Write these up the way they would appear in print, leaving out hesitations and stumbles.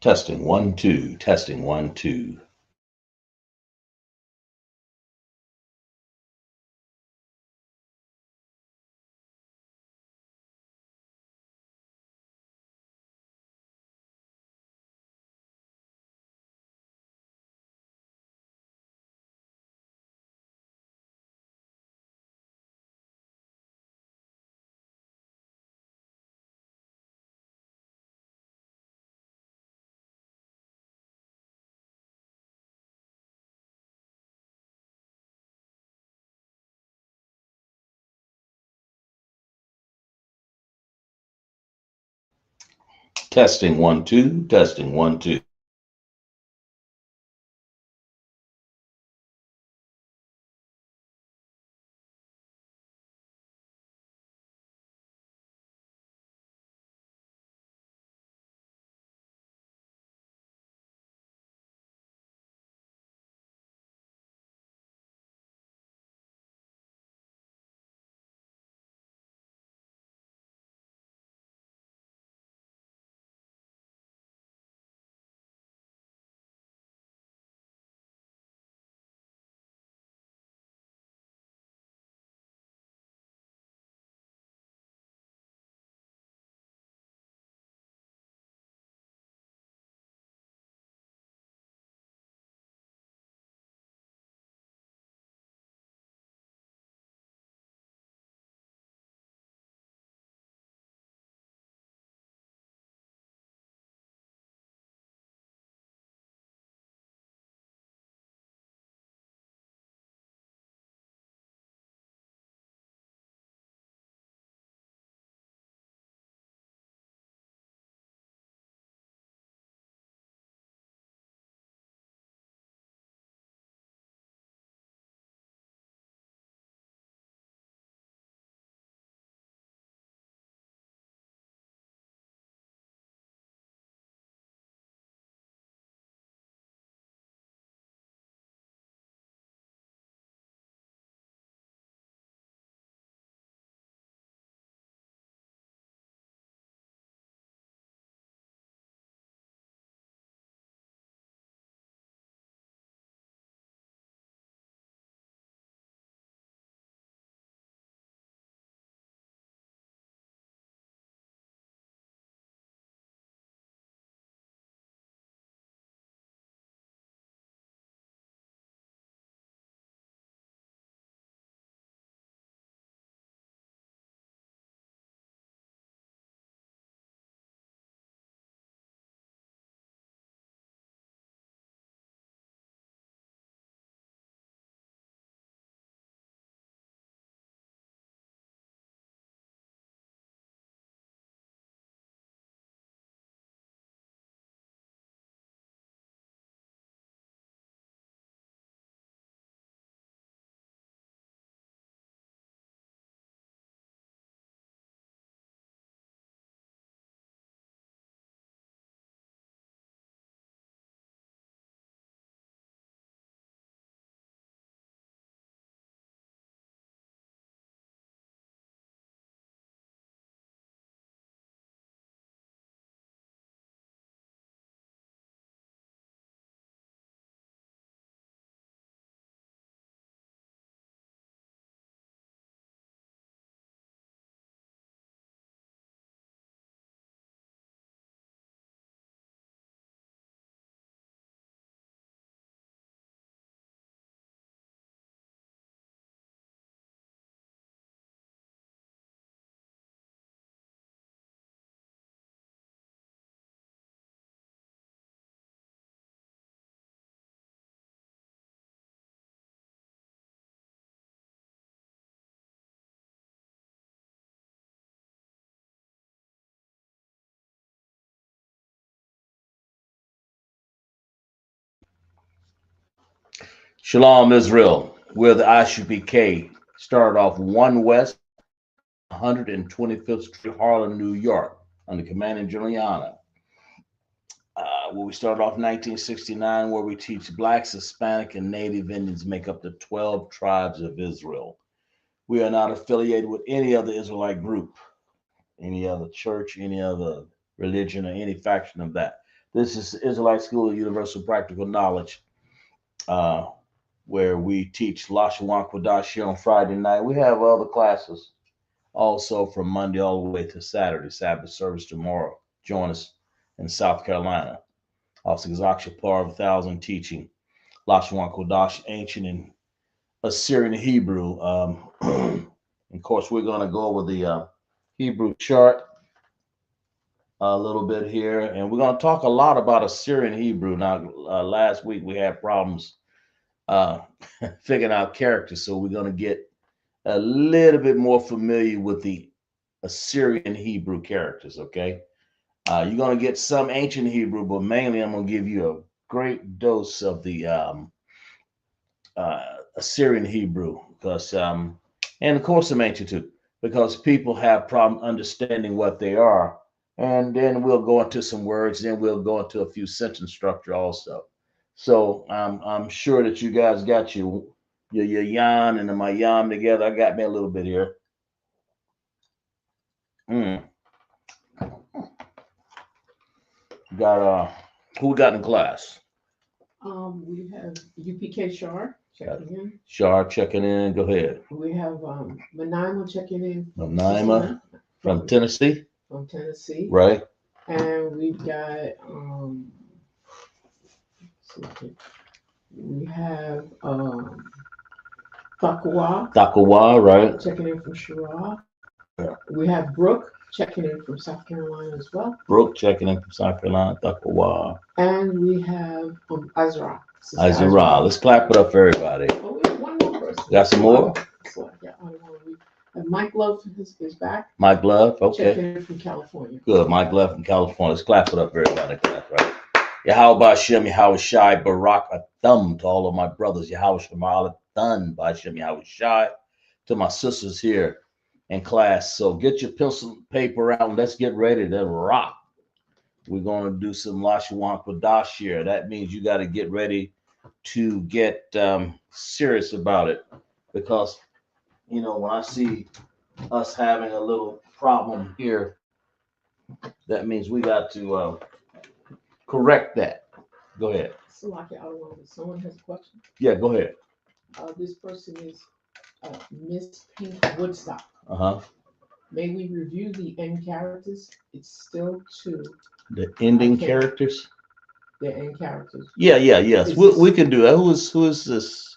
Testing 1 2, testing 1 2. Testing 1 2, testing 1 2. Shalom, Israel. We're the ISUPK. Started off 1 West, 125th Street, Harlem, New York, under Commanding General Yahanna. Where we started off in 1969, where we teach Blacks, Hispanic, and Native Indians make up the 12 tribes of Israel. We are not affiliated with any other Israelite group, any other church, any other religion, or any faction of that. This is Israelite School of Universal Practical Knowledge, uh, where we teach Lashawan, Qadash here on Friday night. We have other classes also from Monday all the way to Saturday, Sabbath service tomorrow. Join us in South Carolina. Also, Zaksha Par of 1,000 teaching Lashawan, Qadash, ancient and Assyrian Hebrew. Of course, we're going to go over the Hebrew chart a little bit here, and we're going to talk a lot about Assyrian Hebrew. Now, last week we had problems uh, figuring out characters, so we're going to get a little bit more familiar with the Assyrian Hebrew characters, okay? You're going to get some ancient Hebrew, but mainly I'm going to give you a great dose of the Assyrian Hebrew, because, and of course some ancient too, because people have problem understanding what they are. And then we'll go into some words, then we'll go into a few sentence structure also. So I'm sure that you guys got your yan and my yam together. I got me a little bit here. Mm. Got who we got in class? We have UPK Shar checking in. Shar checking in. Go ahead. We have Manaima checking in. Manaima from Tennessee. From Tennessee. Right. And we've got we have Takawa. Takawa, right. Checking in from Shira. Yeah. We have Brooke checking in from South Carolina as well. Brooke checking in from South Carolina, Takawa. And we have Azra. Azra. Let's clap it up for everybody. Oh, we have one more person. Got some more? So, yeah, and Mike Love is back. Mike Love, okay. Checking in from California. Good, Mike Love from California. Let's clap it up for everybody. Clap, right. Yahweh Hashem, Yahweh Shai, Barak Atham to all of my brothers. Yahweh Shema Atham, Hashem, Yahweh Shai. To my sisters here in class. So get your pencil and paper out and let's get ready to rock. We're going to do some Lashawan Qadash here. That means you got to get ready to get serious about it, because, you know, when I see us having a little problem here, that means we got to correct that. Go ahead. Salaki, I don't know if someone has a question. Yeah, go ahead. This person is Miss Pink Woodstock. Uh-huh. May we review the end characters? It's still two. The ending characters? The end characters. Yeah, yes. We can do that. Who is this?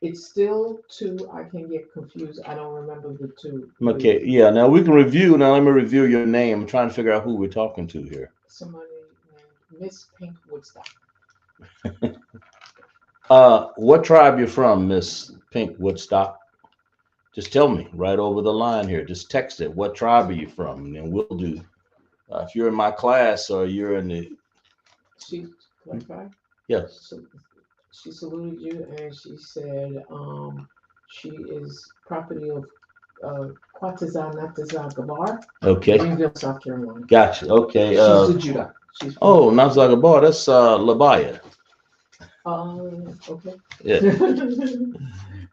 It's still two. I can get confused. I don't remember the two. Okay, yeah. Now we can review. Now let me review your name. I'm trying to figure out who we're talking to here. Somebody named Miss Pink Woodstock. What tribe you're from, Miss Pink Woodstock? Just tell me right over the line here. Just text it. What tribe are you from? And we'll do. If you're in my class or you're in the. She clarified? Yes. So she saluted you and she said she is property of Quatazah Natazah Gabar. Okay. Greenville, South Carolina. Gotcha. Okay. She's the Judah. Oh, Natazah Gabar. That's Labaya. Okay. Yeah.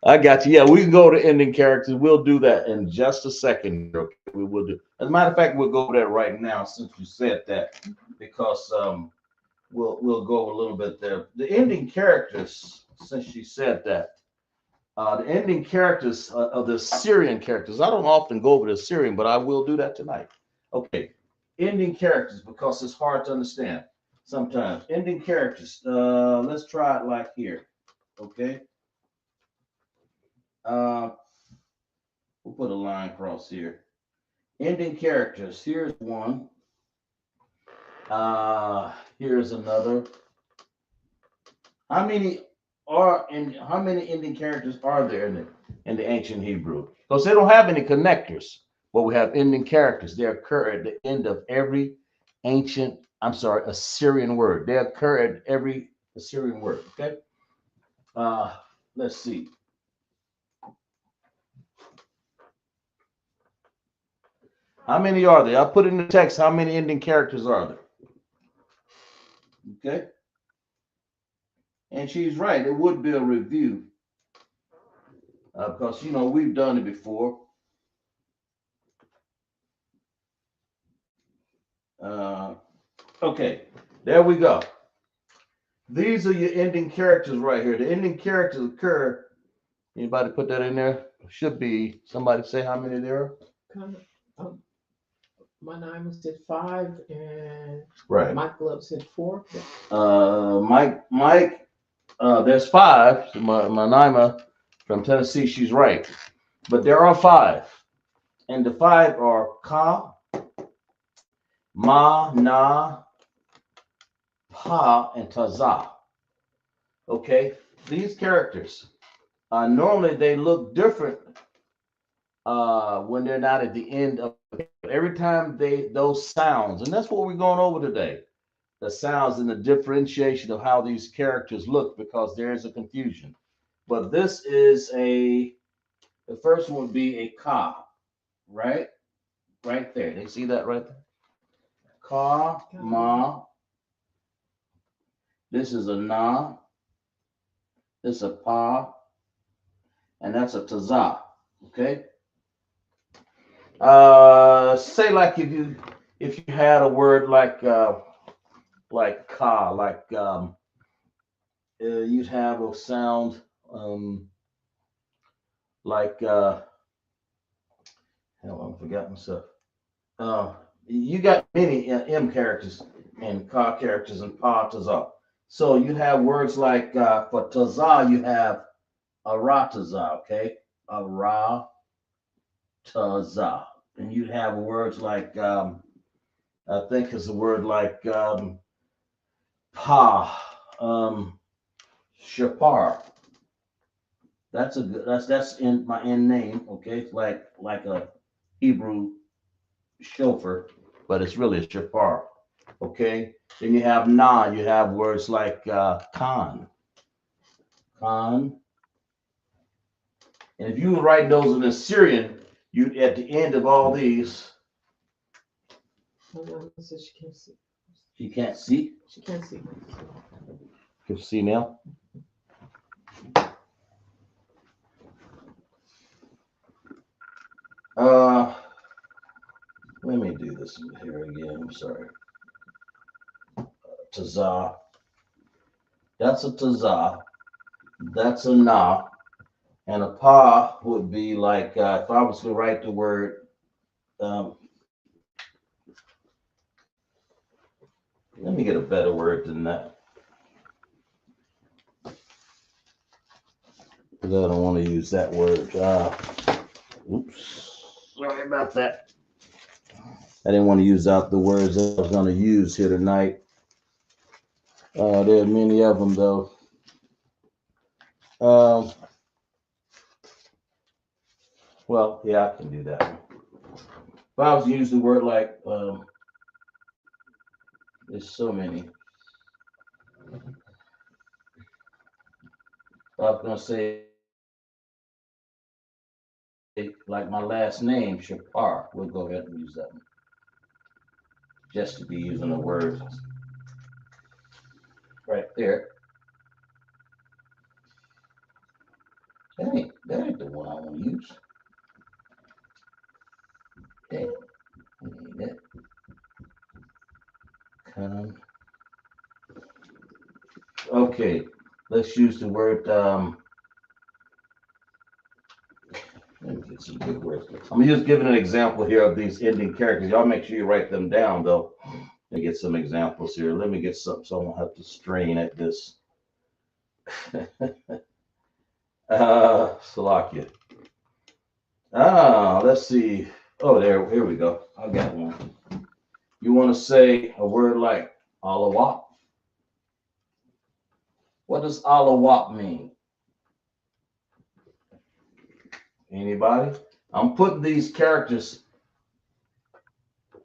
I got you. Yeah, we can go to ending characters. We'll do that in just a second. Okay, we will do. As a matter of fact, we'll go over that right now since you said that, because we'll go over a little bit there. The ending characters, since she said that, the ending characters of the Assyrian characters. I don't often go over the Assyrian, but I will do that tonight. Okay, ending characters, because it's hard to understand sometimes. Ending characters. Let's try it like here. Okay. We'll put a line across here. Ending characters. Here's one. Here's another. How many ending characters are there in the ancient Hebrew? Because they don't have any connectors, but we have ending characters. They occur at the end of every Assyrian word. They occur at every Assyrian word. Okay. Let's see. How many are there? I put in the text, how many ending characters are there? Okay. And she's right. It would be a review. Because, you know, we've done it before. Okay. There we go. These are your ending characters right here. The ending characters occur. Anybody put that in there? Should be. Somebody say how many there are? Kind of, my name said 5, and Right. Mike Love said 4. Mike. There's 5. So my Naima from Tennessee, she's right. But there are 5, and the 5 are Ka, Ma, Na, Pa, and Taza. Okay, these characters. Normally they look different when they're not at the end of every time those sounds, and that's what we're going over today. The sounds and the differentiation of how these characters look because there is a confusion. But this is the first one would be a ka, right? Right there. They see that right there? Ka, ma. This is a na. This is a pa, and that's a taza. Okay. Say like if you had a word like ka, like you'd have a sound like hell, I forgot myself. Uh, you got many M characters and ka characters and pa taza. So you have words like for taza you have arataza, okay, arataza, and you'd have words like I think it's a word like pa, shapar. That's in my end name, okay? It's like a Hebrew chauffeur, but it's really a shapar, okay? Then you have na, you have words like khan, and if you were writing those in Assyrian, you at the end of all these, My mom said she can't see. you can't see. She can't see. Can you see now? Uh, Let me do this here again. I'm sorry. Tazah. That's a tazah. That's a na. And a pa would be like if I was to write the word. Um, Let me get a better word than that because I don't want to use that word. Oops. Sorry about that. I didn't want to use out the words I was going to use here tonight. There are many of them though. Um, well, yeah, I can do that. If I was to use the word like, there's so many. I was going to say, like my last name, Shapar. We'll go ahead and use that one. Just to be using the word right there. That ain't the one I want to use. That ain't that. Come. Okay, let's use the word. Let me get some good words. I'm just giving an example here of these ending characters. Y'all make sure you write them down though. Let me get some examples here. Let me get some so I won't have to strain at this. Salakia. Let's see. Oh, here we go. I got one. You want to say a word like alawat? What does alawat mean? Anybody? I'm putting these characters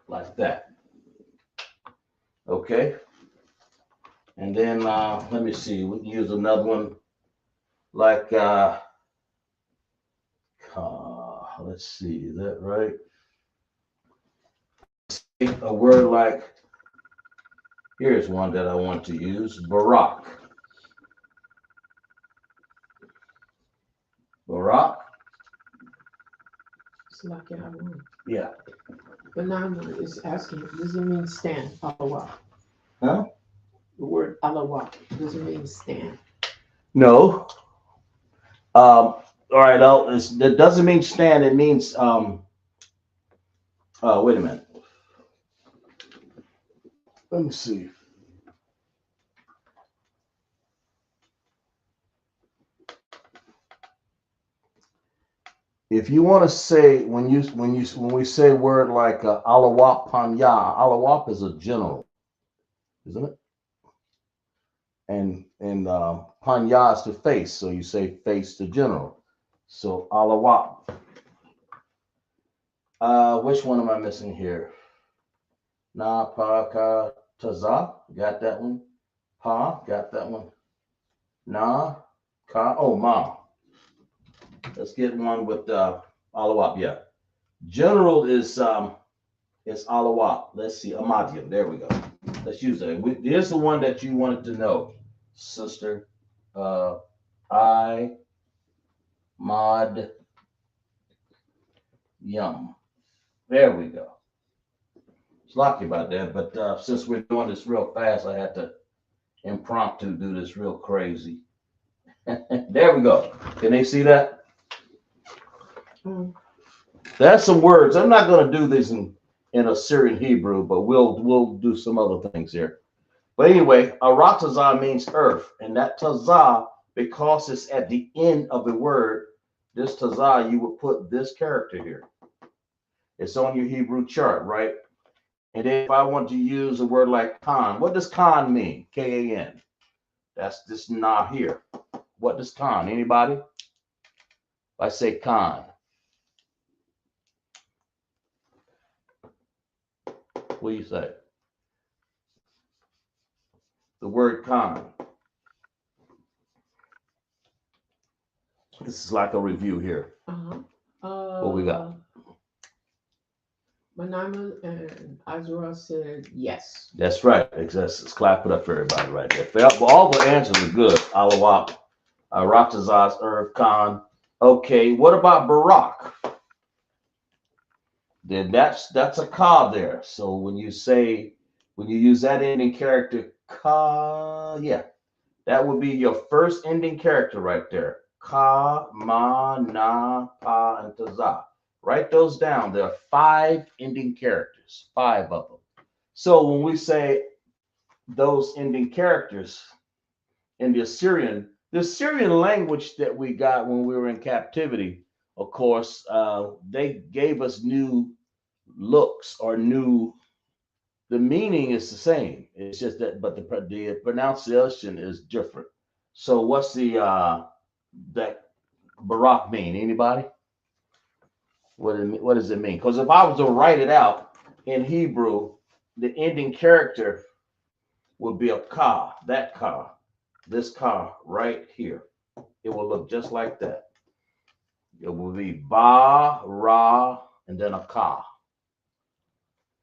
like that. Okay. And then let me see. We can use another one like let's see. Is that right? A word like here's one that I want to use. Barak. Barak. It's like I won. Yeah. But now is asking, does it mean stand? Oh wow. Huh? word alawak? Does it mean stand? No. All right. That doesn't mean stand. It means wait a minute. Let me see. If you want to say when we say a word like alawap panya, alawap is a general, isn't it? And panya is to face, so you say face the general. So alawap. Which one am I missing here? Na pa ka taza, got that one. Pa, got that one. Na ka, oh ma. Let's get one with alawap. Yeah, general is alawap. Let's see, amadium. There we go. Let's use that. Here's the one that you wanted to know, sister. I mod yum. There we go. It's lucky about that, but since we're doing this real fast, I had to impromptu do this real crazy. There we go. Can they see that? Mm. That's some words. I'm not going to do this in Assyrian Hebrew, but we'll do some other things here. But anyway, aratazah means earth, and that tazah, because it's at the end of the word, this tazah, you would put this character here. It's on your Hebrew chart, right? And then if I want to use a word like Khan, what does Khan mean? K-A-N. That's this na here. What does Khan? Anybody? If I say Khan, what do you say? The word Khan. This is like a review here. What we got? Manima and Azra said yes. That's right. Let's clap it up for everybody right there. All the answers are good. Alawap, Ratazaz, Earth, Khan. Okay, what about Barak? Then that's a ka there. So when you use that ending character, ka, yeah, that would be your first ending character right there. Ka, ma, na, pa, and taza. Write those down. There are 5 ending characters, 5 of them. So when we say those ending characters in the Assyrian language that we got when we were in captivity, of course, they gave us new looks or the meaning is the same. It's just that, but the pronunciation is different. So what's that Barak mean? Anybody? What does it mean? Because if I was to write it out in Hebrew, the ending character would be a ka, that ka, this ka right here. It will look just like that. It will be ba, ra, and then a ka.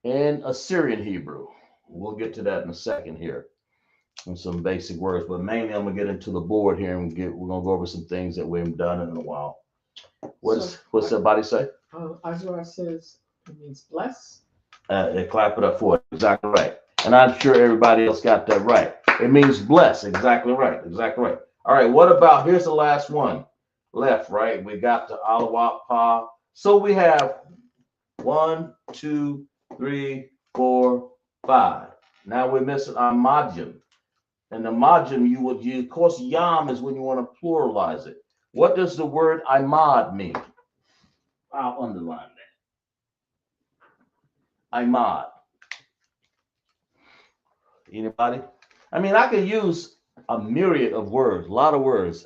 In Assyrian Hebrew, we'll get to that in a second here, and some basic words. But mainly, I'm gonna get into the board here, and we're gonna go over some things that we haven't done in a while. What's everybody say? Azra says it means bless. They clap it up for it. Exactly right. And I'm sure everybody else got that right. It means bless. Exactly right. Exactly right. All right. What about, here's the last one left, right? We got the alawat pa. So we have 1, 2, 3, 4, 5. Now we're missing our majim. And the majim you would use, of course, yam is when you want to pluralize it. What does the word imad mean? I'll underline that. Imad. Anybody? I mean, I could use a myriad of words, a lot of words,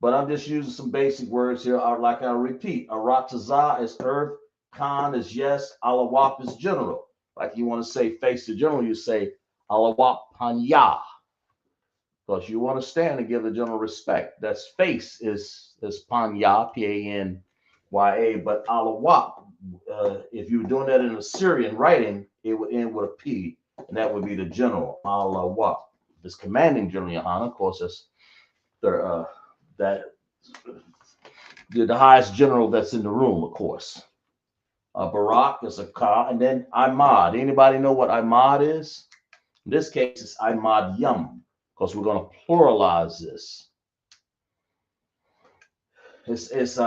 but I'm just using some basic words here. Like I'll repeat, aratazah is earth, Khan is yes, alawap is general. Like you want to say face the general, you say alawap panya, because you want to stand and give the general respect. That's face is panya, P-A-N-Y-A, but alawap, if you were doing that in Assyrian writing, it would end with a P. And that would be the general, alawap. This commanding general, Yahanna, of course, that's the highest general that's in the room, of course. Barak is a ka, and then Imad. Anybody know what Imad is? In this case, it's Imad Yum, because we're going to pluralize this. It's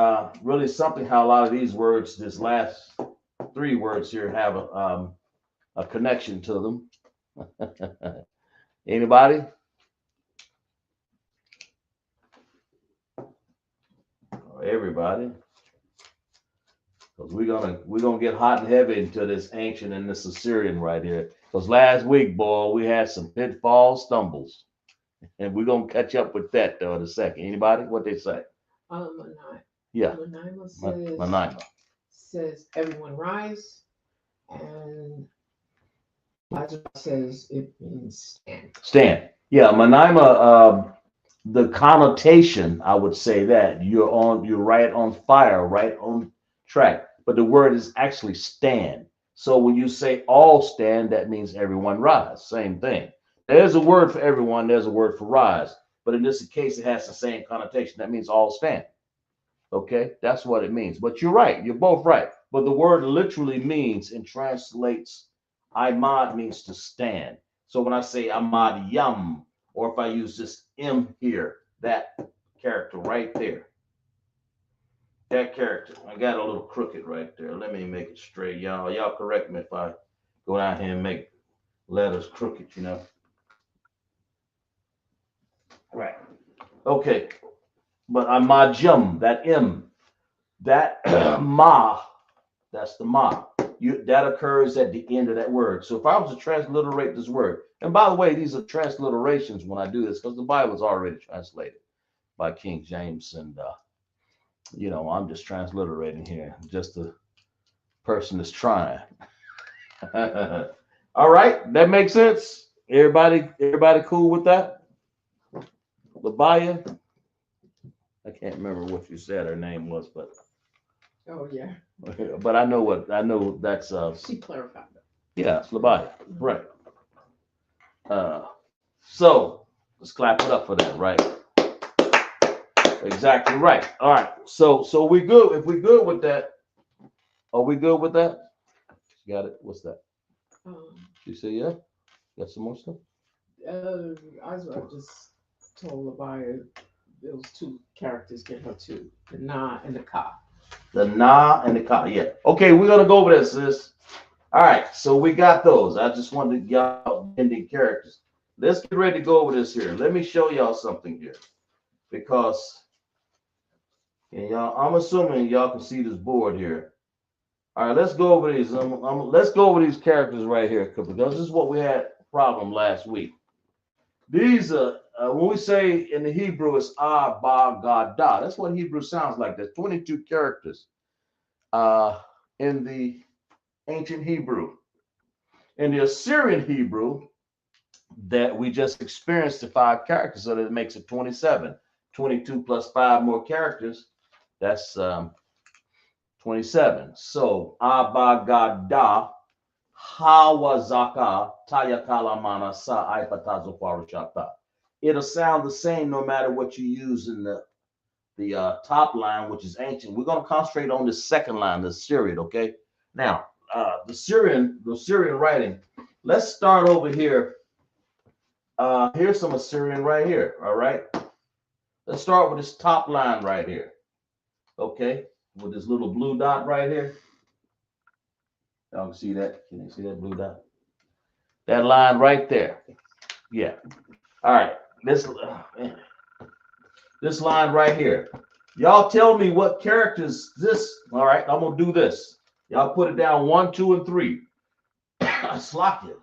really something how a lot of these words, this last three words here, have a connection to them. Anybody? Everybody? Because we're gonna get hot and heavy into this ancient and this Assyrian right here. Because last week, boy, we had some pitfalls, stumbles, and we're gonna catch up with that though in a second. Anybody? What they say? Yeah. Manaima says everyone rise, and Elijah says it means stand. Stand. Yeah, Manaima. The connotation, I would say that you're right on fire, right on track. But the word is actually stand. So when you say all stand, that means everyone rise. Same thing. There's a word for everyone. There's a word for rise. But in this case, it has the same connotation. That means all stand. Okay, that's what it means. But you're right. You're both right. But the word literally means and translates. Imad means to stand. So when I say Imad Yam, or if I use this M here, that character right there. That character. I got a little crooked right there. Let me make it straight, y'all. Y'all correct me if I go down here and make letters crooked, you know. Right. Okay. But Imad that M, that Ma, that's the Ma. That occurs at the end of that word. So if I was to transliterate this word, and by the way, these are transliterations when I do this because the Bible is already translated by King James, and I'm just transliterating here, just the person that's trying. All right, that makes sense. Everybody cool with that? Labaya, I can't remember what you said her name was, but oh yeah. But I know that's she clarified that. Yeah, it's Labaya. Right. So let's clap it up for that, right? Exactly right. All right. So we good. If we good with that, are we good with that? You got it. What's that? You say yeah? Got some more stuff? I just told Labaya those two characters get her too. The Na and the Ka. The Na and the Ka, yeah. Okay, we're gonna go over this, sis. All right, so we got those. I just wanted to get out ending characters. Let's get ready to go over this here. Let me show y'all something here. Because y'all, I'm assuming y'all can see this board here. All right, let's go over these. Let's go over these characters right here because this is what we had a problem last week. These when we say in the Hebrew, it's ah, ba, ga, da. That's what Hebrew sounds like. There's 22 characters in the ancient Hebrew. In the Assyrian Hebrew, that we just experienced the 5 characters, so that it makes it 27. 22 plus 5 more characters, that's 27. So abagada hawazaka tayakalamana sa aipatazo parushata. It'll sound the same no matter what you use in the top line, which is ancient. We're going to concentrate on the second line, the Syrian. Okay. Now, the Syrian writing. Let's start over here. Here's some Assyrian right here. All right. Let's start with this top line right here. Okay, with this little blue dot right here. Y'all can see that? Can you see that blue dot? That line right there. Yeah. All right. This line right here. Y'all tell me what characters this. All right, I'm gonna do this. Y'all put it down 1, 2, and 3. Slock it.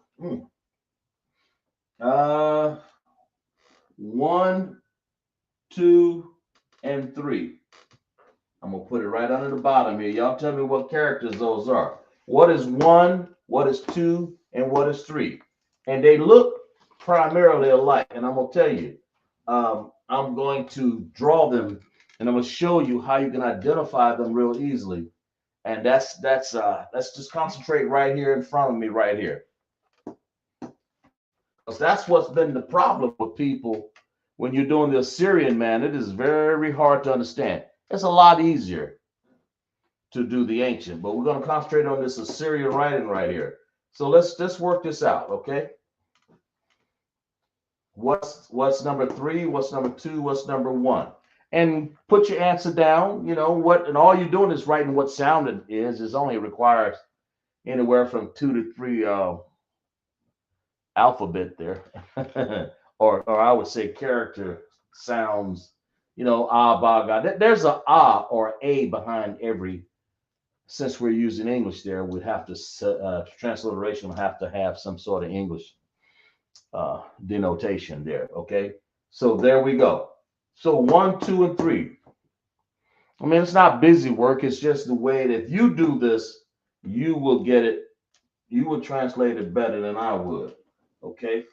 1, 2, and 3. I'm going to put it right under the bottom here. Y'all tell me what characters those are. What is 1, what is 2, and what is 3? And they look primarily alike. And I'm going to tell you, I'm going to draw them, and I'm going to show you how you can identify them real easily. And let's just concentrate right here in front of me right here. Because that's what's been the problem with people when you're doing the Assyrian, man. It is very hard to understand. It's a lot easier to do the ancient, but we're going to concentrate on this Assyrian writing right here. So let's work this out, okay? what's number 3? What's number 2? What's number 1? And put your answer down. You know what? And all you're doing is writing what sound it is. It only requires anywhere from 2 to 3 alphabet there, or I would say character sounds. You know, ah, ba, ga. There's a ah or a behind every. Since we're using English, there we have to transliteration will have to have some sort of English denotation there. Okay, so there we go. So 1, 2, and 3. I mean, it's not busy work. It's just the way that if you do this, you will get it. You will translate it better than I would. Okay.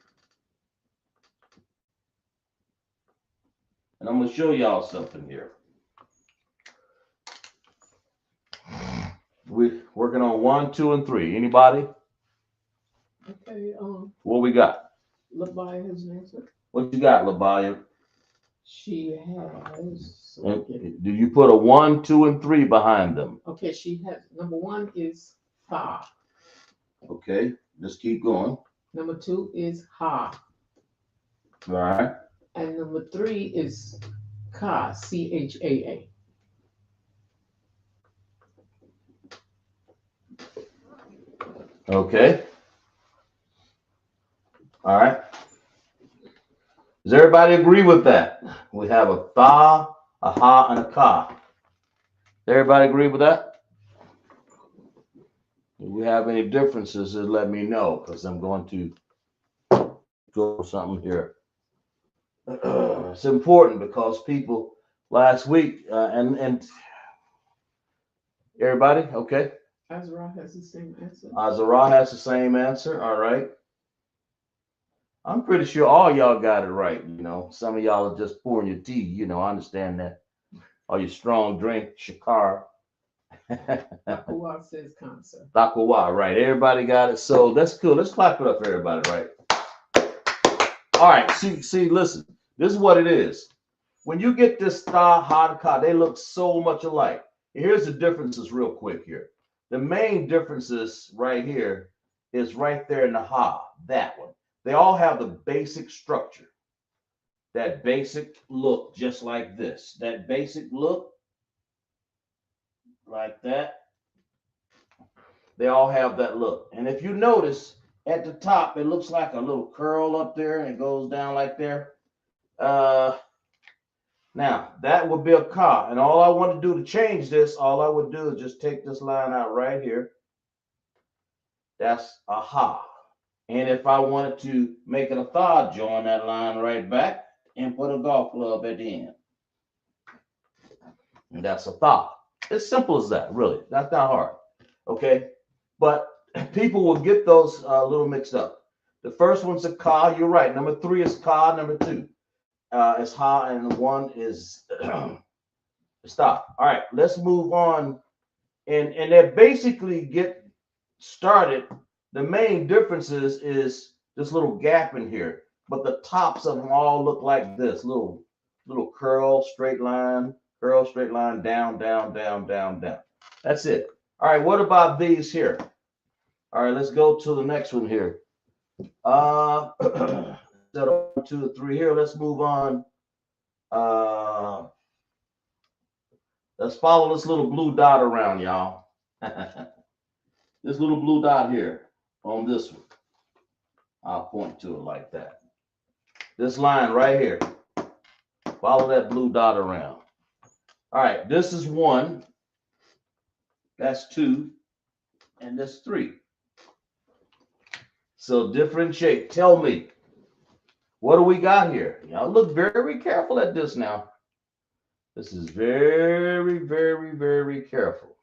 And I'm going to show y'all something here. We're working on 1, 2, and 3. Anybody? Okay. What we got? Labaya has an answer. What you got, Labaya? She has. Do you put a 1, 2, and 3 behind them? Okay. She has number 1 is fa. Okay. Let's keep going. Number 2 is ha. All right. And number 3 is ka. CHAA. Okay. All right. Does everybody agree with that? We have a tha, a ha, and a ka. Does everybody agree with that? If we have any differences, just let me know, because I'm going to go something here. It's important because people last week and everybody, okay? Azra has the same answer. Azara has the same answer. All right. I'm pretty sure all y'all got it right. You know, some of y'all are just pouring your tea. You know, I understand that. Or your strong drink, shakar. Takuwa says cancer. Takuwa, right. Everybody got it. So that's cool. Let's clap it up for everybody, right? All right. See, listen. This is what it is. When you get this tha, ha, ka, they look so much alike. Here's the differences real quick here. The main differences right here is right there in the ha, that one. They all have the basic structure, that basic look, just like this. That basic look, like that. They all have that look. And if you notice at the top, it looks like a little curl up there and it goes down like there. Now, that would be a ka. And all I want to do to change this, all I would do is just take this line out right here. That's a ha. And if I wanted to make it a tha, join that line right back and put a golf club at the end. And that's a tha. It's simple as that, really. That's not hard. Okay? But people will get those a little mixed up. The first one's a ka. You're right. Number 3 is ka. Number 2 is ha. And 1 is stop. All right. Let's move on. And they basically get started. The main differences is this little gap in here, but the tops of them all look like this little curl, straight line, down, down, down, down, down. That's it. All right, what about these here? All right, let's go to the next one here. Instead of 1, 2, 3 here, let's move on. Let's follow this little blue dot around, y'all. This little blue dot here. On this one, I'll point to it like that. This line right here, follow that blue dot around. All right, this is 1, that's 2, and that's 3. So differentiate. Tell me, what do we got here? Y'all look very careful at this now. This is very, very, very careful.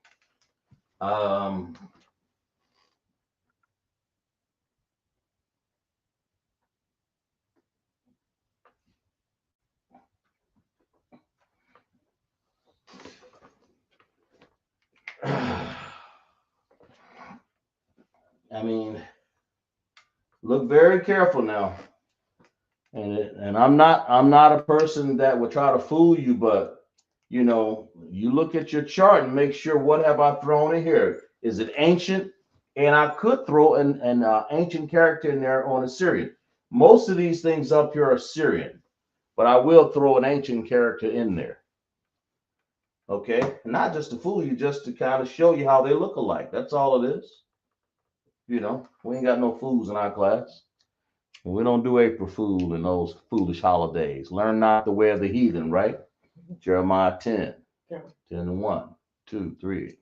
I mean, look very careful now. And I'm not a person that would try to fool you, but you know, you look at your chart and make sure, what have I thrown in here? Is it ancient? And I could throw an ancient character in there on Assyrian. Most of these things up here are Syrian, but I will throw an ancient character in there. Okay, not just to fool you, just to kind of show you how they look alike. That's all it is. You know, we ain't got no fools in our class. We don't do April Fool and those foolish holidays. Learn not the way of the heathen, right? Jeremiah 10, Yeah. 10 and 1, 2, 3.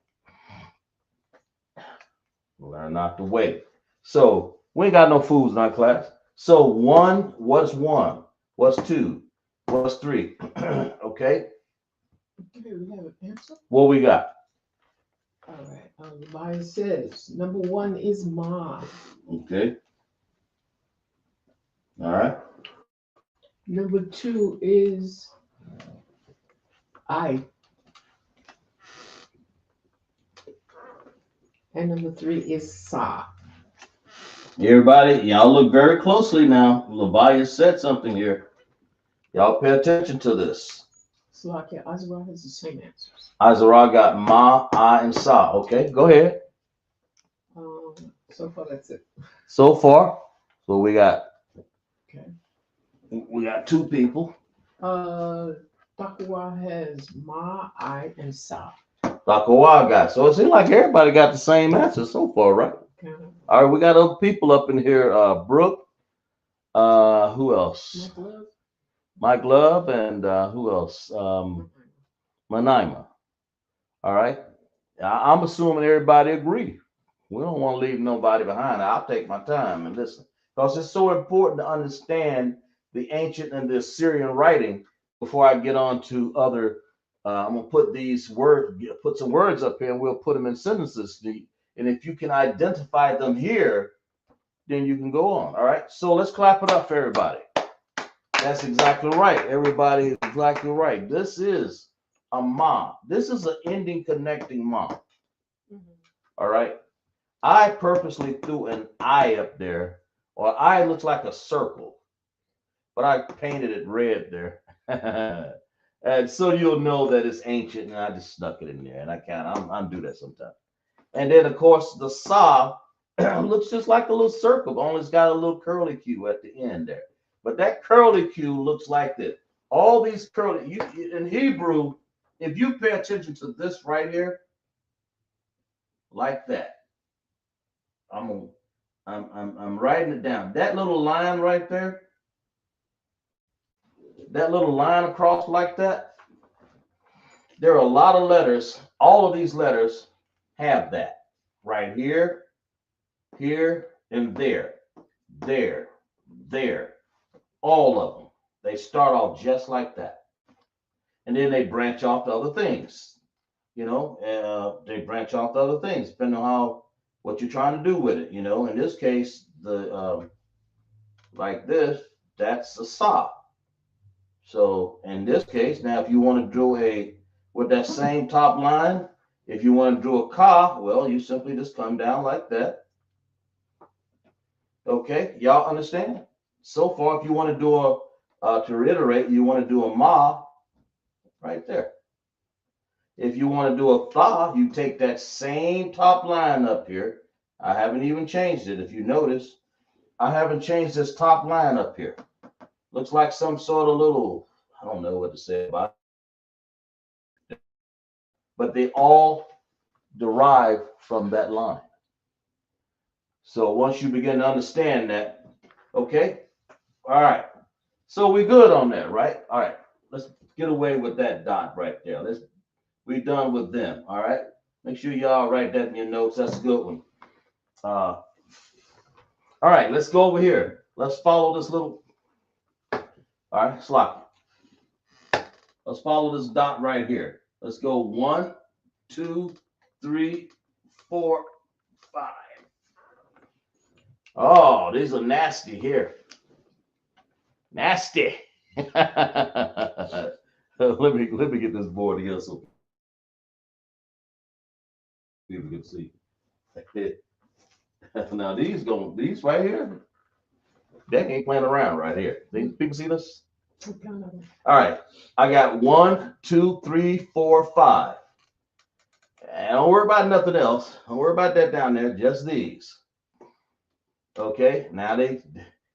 Learn not the way. So we ain't got no fools in our class. So one, what's one? What's two? What's three? Okay. Okay, we have an answer. What we got? All right. The Bible says number one is Ma. Okay. All right. Number two is I. And number three is Sa. Everybody, y'all look very closely now. Leviathan said something here. Y'all pay attention to this. Slovakia, Azra has the same answers. Azara got Ma, I, and Sa. Okay, go ahead. So far, that's it. So far, so we got Okay. two people. Takawa has Ma, I, and Sa. Lakawa got. So it seems like everybody got the same answer so far, right? Okay. All right, we got other people up in here. Brooke. Who else? Mike Love. Mike Love, and who else? Manaima. All right. I'm assuming everybody agree. We don't want to leave nobody behind. I'll take my time and listen because it's so important to understand the ancient and the Assyrian writing before I get on to other. I'm gonna put these words, put some words up here, and we'll put them in sentences. And if you can identify them here, then you can go on. All right. So let's clap it up for everybody. That's exactly right. Everybody is exactly right. This is a ma. This is an ending connecting ma. Mm-hmm. All right. I purposely threw an I up there, or I looks like a circle, but I painted it red there. And so you'll know that it's ancient, and I just snuck it in there, and I do that sometimes. And then of course the sa looks just like a little circle, only it's got a little curly Q at the end there. But that curly Q looks like this. All these curly in Hebrew, if you pay attention to this right here, like that. I'm writing it down. That little line right there, that little line across like that, there are a lot of letters. All of these letters have that right here, here, and there, there. All of them. They start off just like that. And then they branch off to other things. You know, they branch off to other things, depending on what you're trying to do with it. You know, in this case, the like this, that's a sa. So in this case, now if you want to draw with that same top line, if you want to draw a ka, well, you simply just come down like that. Okay, y'all understand? So far, if you want to do to reiterate, you want to do a ma right there. If you want to do a tha, you take that same top line up here. I haven't even changed it. If you notice, I haven't changed this top line up here. Looks like some sort of little, I don't know what to say about it. But they all derive from that line. So once you begin to understand that, okay, all right. So we're good on that, right? All right, let's get away with that dot right there. We're done with them, all right? Make sure y'all write that in your notes. That's a good one. All right, let's go over here. Let's follow this little, all right, slot. Let's follow this dot right here. Let's go 1, 2, 3, 4, 5. Oh, these are nasty here. Nasty. let me get this board here so people can see. Now these right here, they ain't playing around right here. People see this? All right, I got 1, 2, 3, 4, 5. And don't worry about nothing else. Don't worry about that down there. Just these. Okay. Now they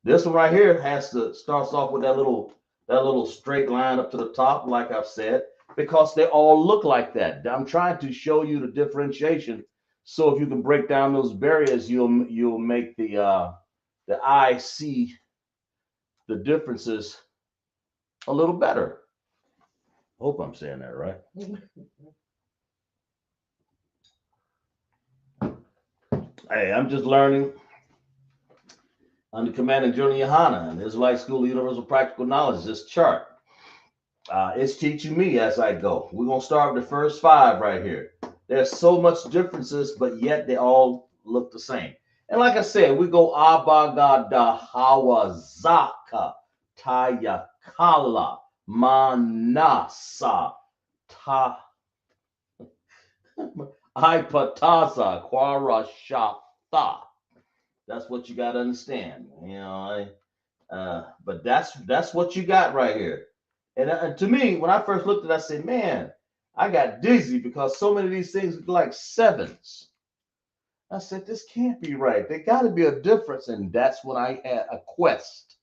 This one right here starts off with that little straight line up to the top, like I've said, because they all look like that. I'm trying to show you the differentiation. So if you can break down those barriers, you'll make the eye see the differences a little better. Hope I'm saying that right. Hey, I'm just learning under command of General Yahanna and Israelite School of Universal Practical Knowledge. This chart, it's teaching me as I go. We're gonna start with the first 5 right here. There's so much differences, but yet they all look the same. And like I said, we go Abagada Hawazaka Tayakala Manasa Ta Ipatasa Kwarashata. That's what you got to understand. But that's what you got right here. And to me, when I first looked at it, I said, man, I got dizzy because so many of these things look like 7s. I said, this can't be right. There got to be a difference. And that's when I had a quest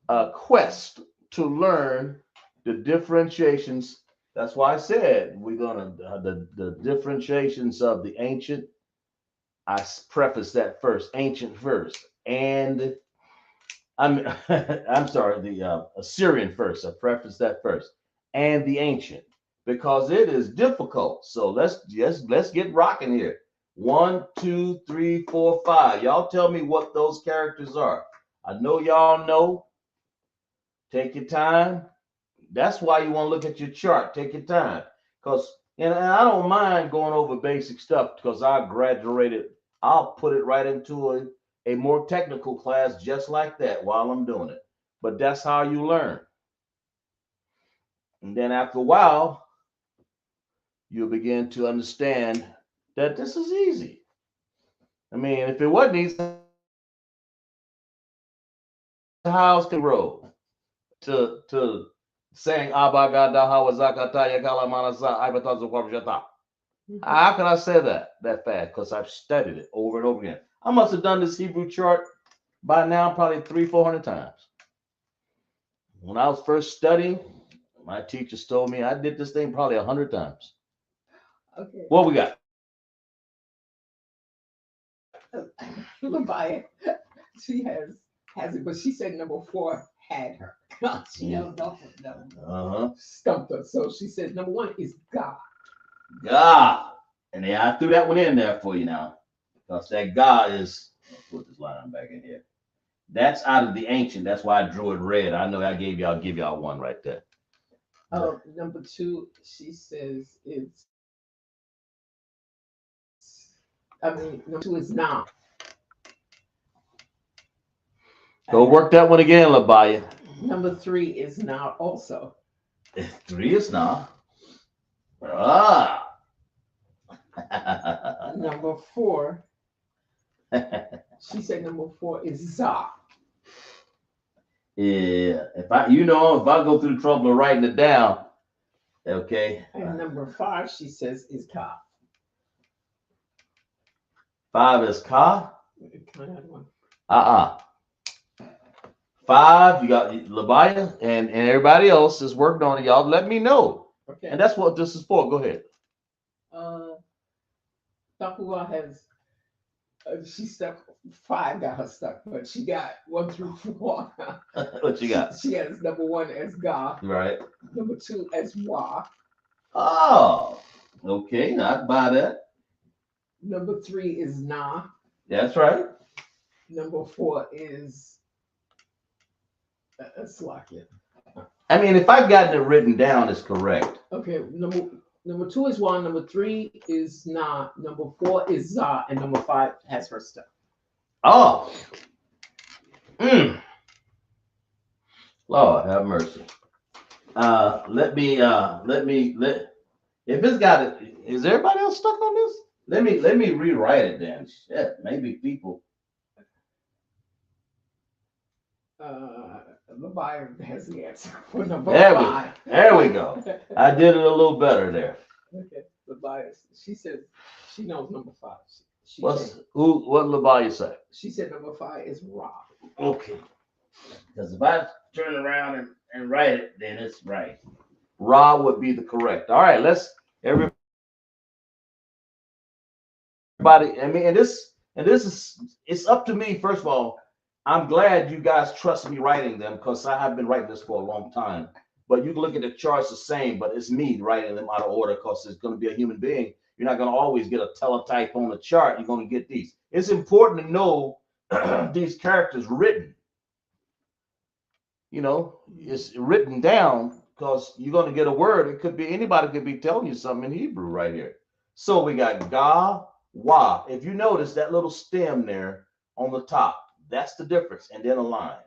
to learn the differentiations. That's why I said we're going to, the differentiations of the ancient. I preface that first, ancient first. And I'm sorry, the Assyrian first. I preface that first, and the ancient, because it is difficult. So let's get rocking here. 1, 2, 3, 4, 5. Y'all tell me what those characters are. I know y'all know. Take your time. That's why you want to look at your chart. Take your time, because and I don't mind going over basic stuff because I graduated. I'll put it right into a more technical class just like that while I'm doing it. But that's how you learn. And then after a while, you'll begin to understand that this is easy. I mean, if it wasn't easy, how's the road to saying Abagada Hawazakata Yakala Manasa Ibatazu Kwabjata? How can I say that fast? Because I've studied it over and over again. I must have done this Hebrew chart by now probably 300-400 times. When I was first studying, my teachers told me I did this thing probably 100 times. Okay. What we got? Leviathan. She has it, but she said number 4 had her. She held off with number. Stumped her. So she said number 1 is God. God. And yeah, I threw that one in there for you now. Because that God is, I'll put this line back in here. That's out of the ancient. That's why I drew it red. I know I give y'all one right there. Number 2, she says number 2 is now. Go work that one again, Labaya. Number 3 is now also. 3 is now. Number 4. She said number 4 is Zah. Yeah, if I go through the trouble of writing it down, okay. And number 5, she says, is Ka. 5 is Ka. 5, you got Labaya, and everybody else is working on it. Y'all let me know. Okay. And that's what this is for. Go ahead. Takua has. She stuck 5, got her stuck, but she got 1 through 4. What you got? She has number 1 as God. Right. Number 2 as Wa. Oh, okay. Not by that. Number 3 is Na. That's right. Number 4 is Slakia. I mean, if I've gotten it written down, it's correct. Okay. Number 2 is Wa. Number 3 is Na. Number 4 is Za, and number 5 has her stuff. Oh. Lord have mercy. Let me if it's got it, is everybody else stuck on this? Let me rewrite it then. Shit, maybe people. Leviathan has the answer for number 5. There we go. I did it a little better there. Okay, Leviathan. She said she knows number 5. What Leviathan say? She said number 5 is Ra. Okay. Because if I turn around and write it, then it's right. Ra would be the correct. All right, let's everybody. I mean, and this is it's up to me. First of all, I'm glad you guys trust me writing them because I have been writing this for a long time. But you can look at the charts the same, but it's me writing them out of order because it's going to be a human being. You're not going to always get a teletype on the chart. You're going to get these. It's important to know these characters written. It's written down because you're going to get a word. It could be anybody could be telling you something in Hebrew right here. So we got Ga, Wa. If you notice that little stem there on the top, that's the difference. And then a line.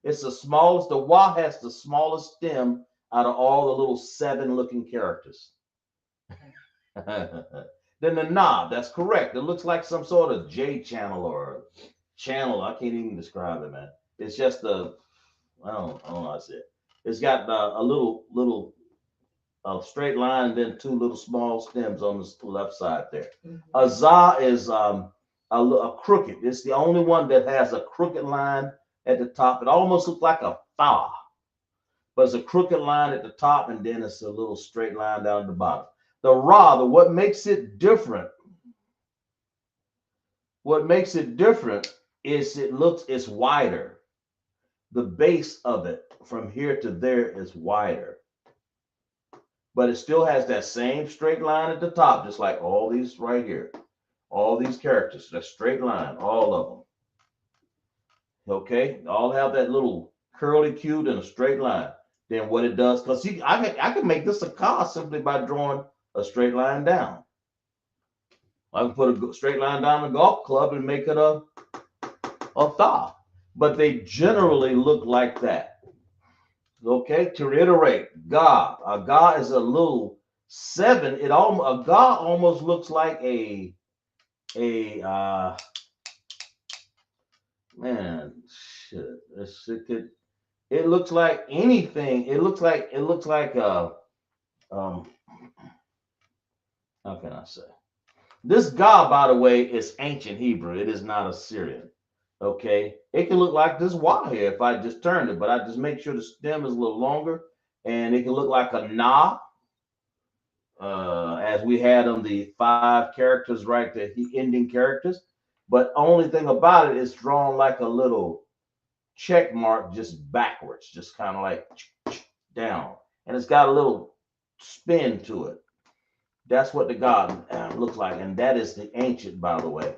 It's the smallest, the Wa has the smallest stem out of all the little 7 looking characters. Then the knob, that's correct. It looks like some sort of J channel or channel. I can't even describe it, man. It's just I don't know how to say it. It's got a little straight line and then 2 little small stems on the left side there. A za is a crooked. It's the only one that has a crooked line at the top. It almost looks like a tha, but it's a crooked line at the top and then it's a little straight line down at the bottom. The ra, what makes it different is it's wider. The base of it from here to there is wider, but it still has that same straight line at the top, just like all these right here, all these characters, that straight line, all of them. Okay, they all have that little curly cute and a straight line. Then what it does, because I can make this a ka simply by drawing a straight line down. I can put a straight line down the golf club and make it a tha, but they generally look like that. Okay, to reiterate, Ga. A Ga is a little 7. A Ga almost looks like a man. Shit. It looks like anything. It looks like how can I say? This Ga, by the way, is ancient Hebrew. It is not Assyrian. Okay, it can look like this Wa here if I just turned it, but I just make sure the stem is a little longer, and it can look like a Na, as we had on the 5 characters, right? The ending characters. But only thing about it is drawn like a little check mark, just backwards, just kind of like down, and it's got a little spin to it. That's what the God looks like, and that is the ancient, by the way.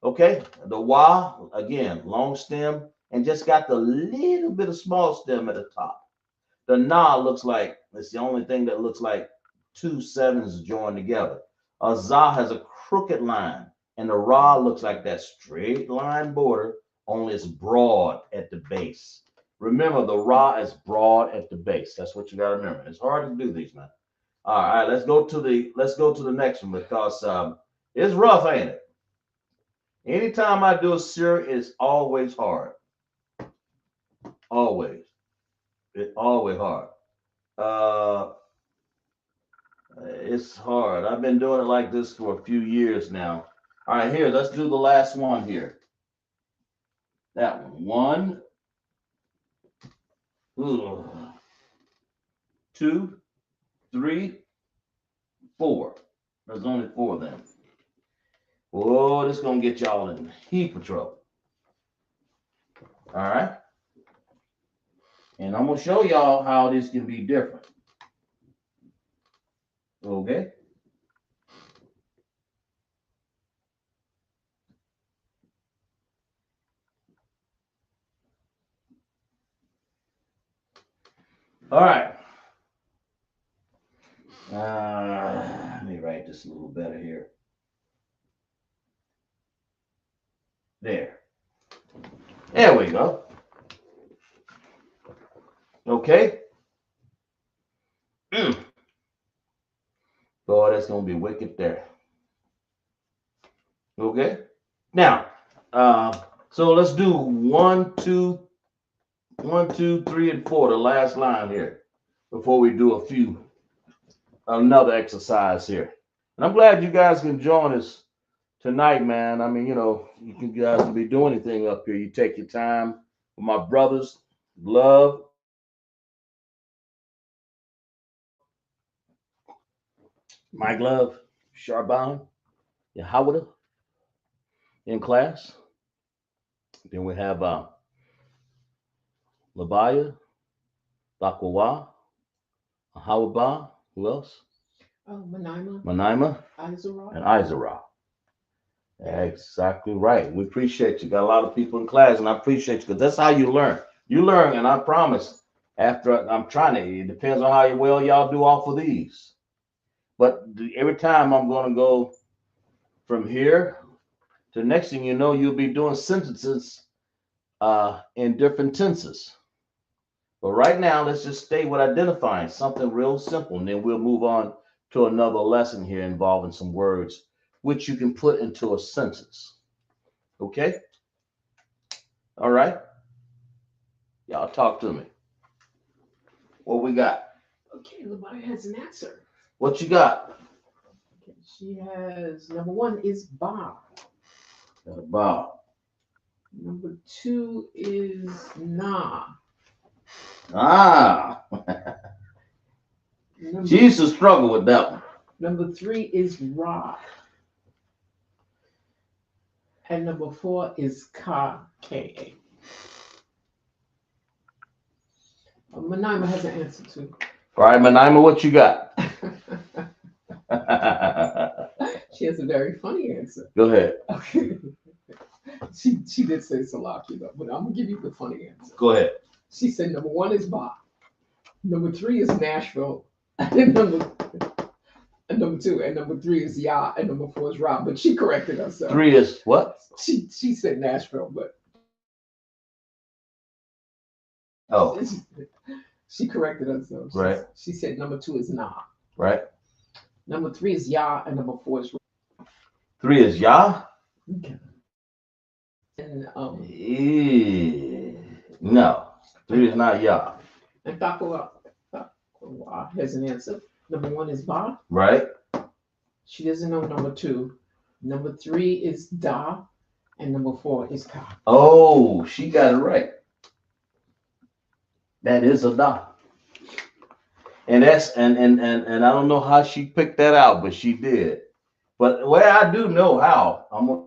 Okay, the Wa, again, long stem, and just got the little bit of small stem at the top. The Na looks like, it's the only thing that looks like 2 7s joined together. A Za has a crooked line, and the Ra looks like that straight line border, only it's broad at the base. Remember, the Ra is broad at the base. That's what you got to remember. It's hard to do these, man. All right, let's go to the next one because it's rough, ain't it? Anytime I do a series, it's always hard. Always. It's always hard. It's hard. I've been doing it like this for a few years now. All right, here, let's do the last one here. That one. 1, 2, 3, 4. There's only 4 of them. Oh, this is going to get y'all in a heap of trouble. All right. And I'm going to show y'all how this can be different. Okay. All right. Let me write this a little better here. There. There we go. Okay. Boy, that's going to be wicked there. Okay. Now, so let's do 1, 2, 3, and 4, the last line here, before we do another exercise here. And I'm glad you guys can join us tonight, man. I mean, you guys can be doing anything up here. You take your time with my brothers. Love, Mike Love, Charbon, Yahanna in class. Then we have Labaya, Bakawa, Hawaba. Who else? Oh, Manaima, Manaima Izara. and Izara. Exactly right. We appreciate you. Got a lot of people in class, and I appreciate you because that's how you learn. You learn, and I promise. After I'm trying to, it depends on how well y'all do off of these. But every time I'm going to go from here to the next thing you know, you'll be doing sentences in different tenses. But right now, let's just stay with identifying something real simple, and then we'll move on to another lesson here involving some words which you can put into a sentence. Okay? All right? Y'all talk to me. What we got? Okay, Labaya has an answer. What you got? Okay, she has number one is Ba. Bob. Number two is Na. Ah, Number, she used to struggle with that one. number three is Ra. And number four is Ka, K-A. Manaima has an answer too. All right, Manaima, what you got? She has a very funny answer. Go ahead. Okay. She did say Salaki though, but I'm gonna give you the funny answer. Go ahead. She said number one is Ba. Number three is Nashville. And number two, and number three is Ya, and number four is Rob. But she corrected herself. Three is what? She said Nashville, but Oh, she corrected herself. Right. She said number two is Na. right. Number three is Ya, and number four is Three is Ya. okay. And No, three is not Ya. and Takawa has an answer. Number one is Ba. Right. She doesn't know number two. Number three is Da, and number four is Ka. Oh, she got it right. That is a Da. And that's and I don't know how she picked that out, but she did. But where I do know how, I'm gonna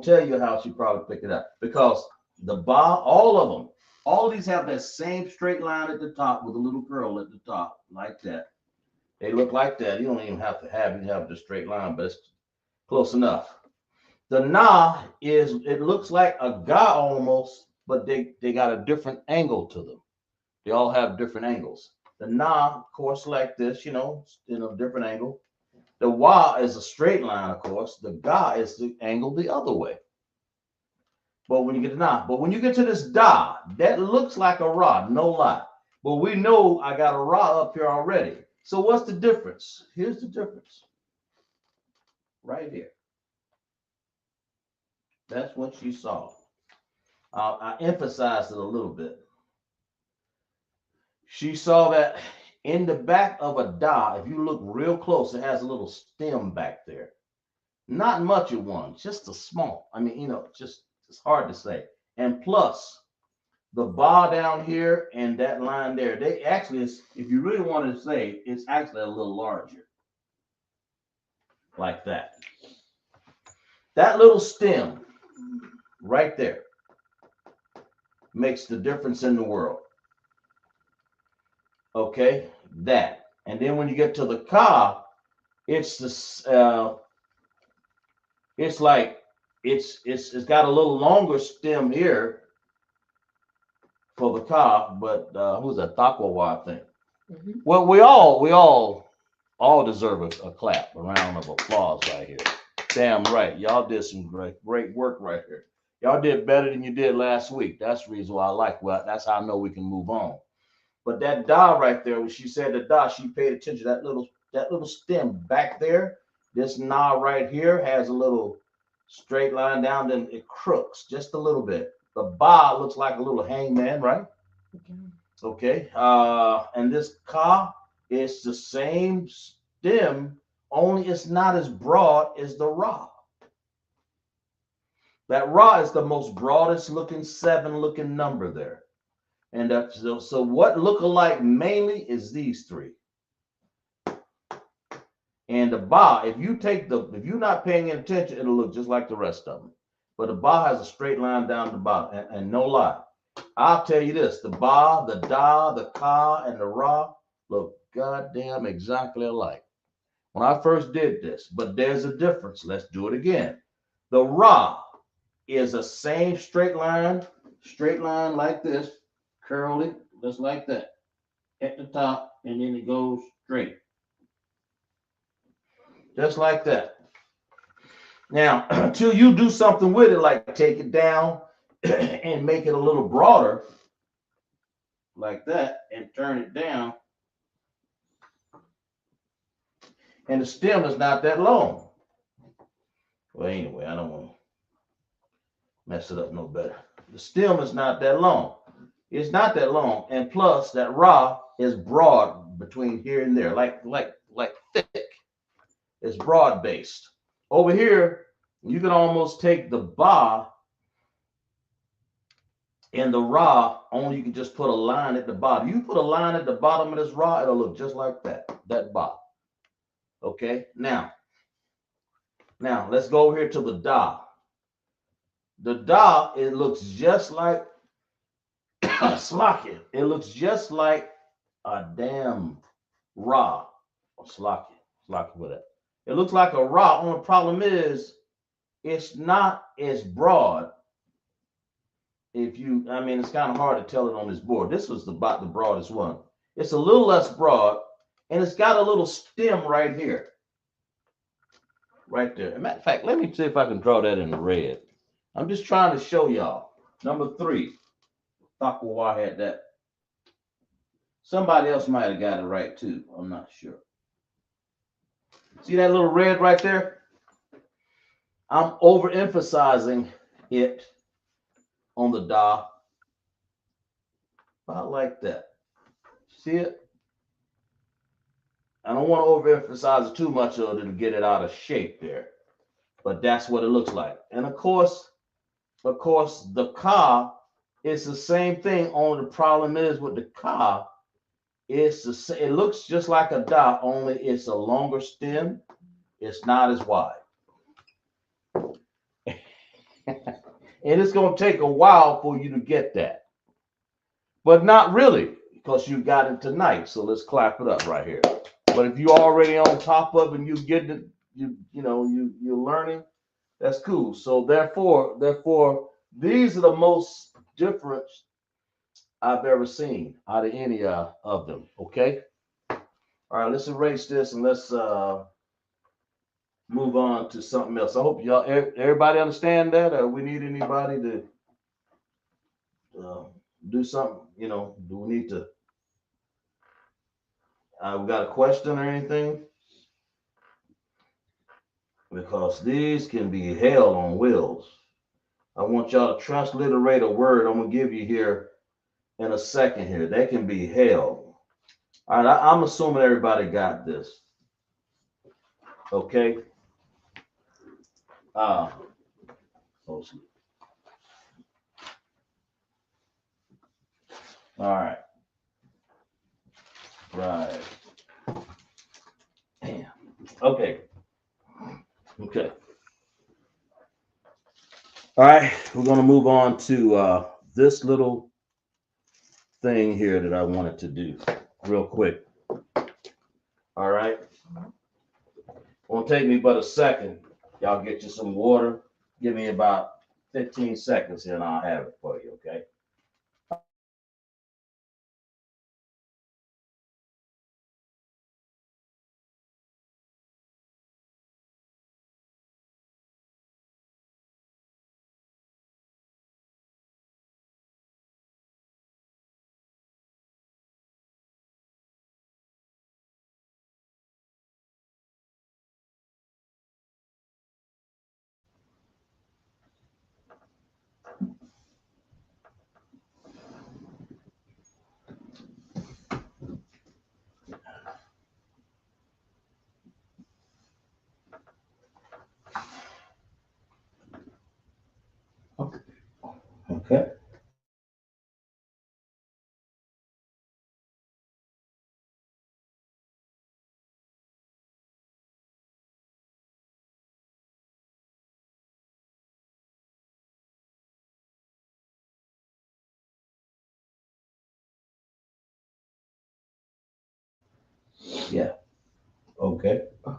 tell you how she probably picked it up. Because the Ba, all of them, all these have that same straight line at the top with a little curl at the top, like that. They look like that. You don't even have to have the straight line, but it's close enough. The Na is, it looks like a Ga almost, but they got a different angle to them. They all have different angles. The Na, of course, like this, in a different angle. The Wa is a straight line, of course. The Ga is the angle the other way. But when you get to Na, but when you get to this Da, that looks like a Ra, no lie. But we know I got a Ra up here already. So what's the difference? Here's the difference. Right here. That's what she saw. I emphasized it a little bit. She saw that in the back of a Da, if you look real close, it has a little stem back there. Not much of one, just a small. I mean, just it's hard to say. And plus, the Ba down here and that line there, they actually, if you really want to say, it's actually a little larger. Like that. That little stem right there makes the difference in the world. Okay, that. And then when you get to the Ka, it's it's like it's got a little longer stem here for the Ka, but who's that? Thakwwa, I think. Mm-hmm. Well, we all deserve a clap, a round of applause right here. Damn right, y'all did some great work right here. Y'all did better than you did last week. That's the reason why I like. Well, that's how I know we can move on. But that Da right there, when she said the Da, she paid attention to that little stem back there. This Na right here has a little straight line down, then it crooks just a little bit. The Ba looks like a little hangman, right? Okay. And this Ka is the same stem only it's not as broad as the Ra. That Ra is the most broadest looking seven looking number there. And so what look alike mainly is these three. And the Ba, if you're not paying attention, it'll look just like the rest of them. But the Ba has a straight line down the bottom, and no lie. I'll tell you this, the Ba, the Da, the Ka, and the Ra look goddamn exactly alike. When I first did this, but there's a difference. Let's do it again. The Ra is a same straight line like this, curly, just like that, at the top, and then it goes straight, just like that. Now, until you do something with it, like take it down and make it a little broader, like that, and turn it down, and the stem is not that long. Well, anyway, I don't want to mess it up no better. The stem is not that long. It's not that long, and plus that Ra is broad between here and there, like thick. It's broad based. Over here, you can almost take the Ba and the Ra, only you can just put a line at the bottom. You put a line at the bottom of this Ra, it'll look just like that Ba. Okay, now let's go over here to the Da. The Da, it looks just like Slakia. It looks just like a damn Ra. Slakia with it. It looks like a Ra. Only problem is it's not as broad. It's kind of hard to tell it on this board. This was about the broadest one. It's a little less broad, and it's got a little stem right here. Right there. As a matter of fact, let me see if I can draw that in red. I'm just trying to show y'all. Number 3. Thakwa had that. Somebody else might have got it right too. I'm not sure. See that little red right there? I'm overemphasizing it on the Da. About like that. See it? I don't want to overemphasize it too much or to get it out of shape there. But that's what it looks like. And of course, the Ka is the same thing. Only the problem is with the Ka, it looks just like a Da, only it's a longer stem. It's not as wide. And it's going to take a while for you to get that. But not really, because you got it tonight. So let's clap it up right here. But if you're already on top of it and you get it, you're learning, that's cool. So therefore, these are the most different I've ever seen out of any of them. Okay. All right, let's erase this and let's move on to something else. I hope everybody understand that. We need anybody to do something? Do we need to? We got a question or anything? Because these can be hell on wheels. I want y'all to transliterate a word I'm gonna give you here in a second here. They can be hell. All right, I'm assuming everybody got this. Okay. All right. Right. Damn. Okay. Okay. All right. We're going to move on to this little thing here that I wanted to do real quick. All right. Won't take me but a second. Y'all get you some water. Give me about 15 seconds here and I'll have it for you. Okay. Yeah. Okay. Okay.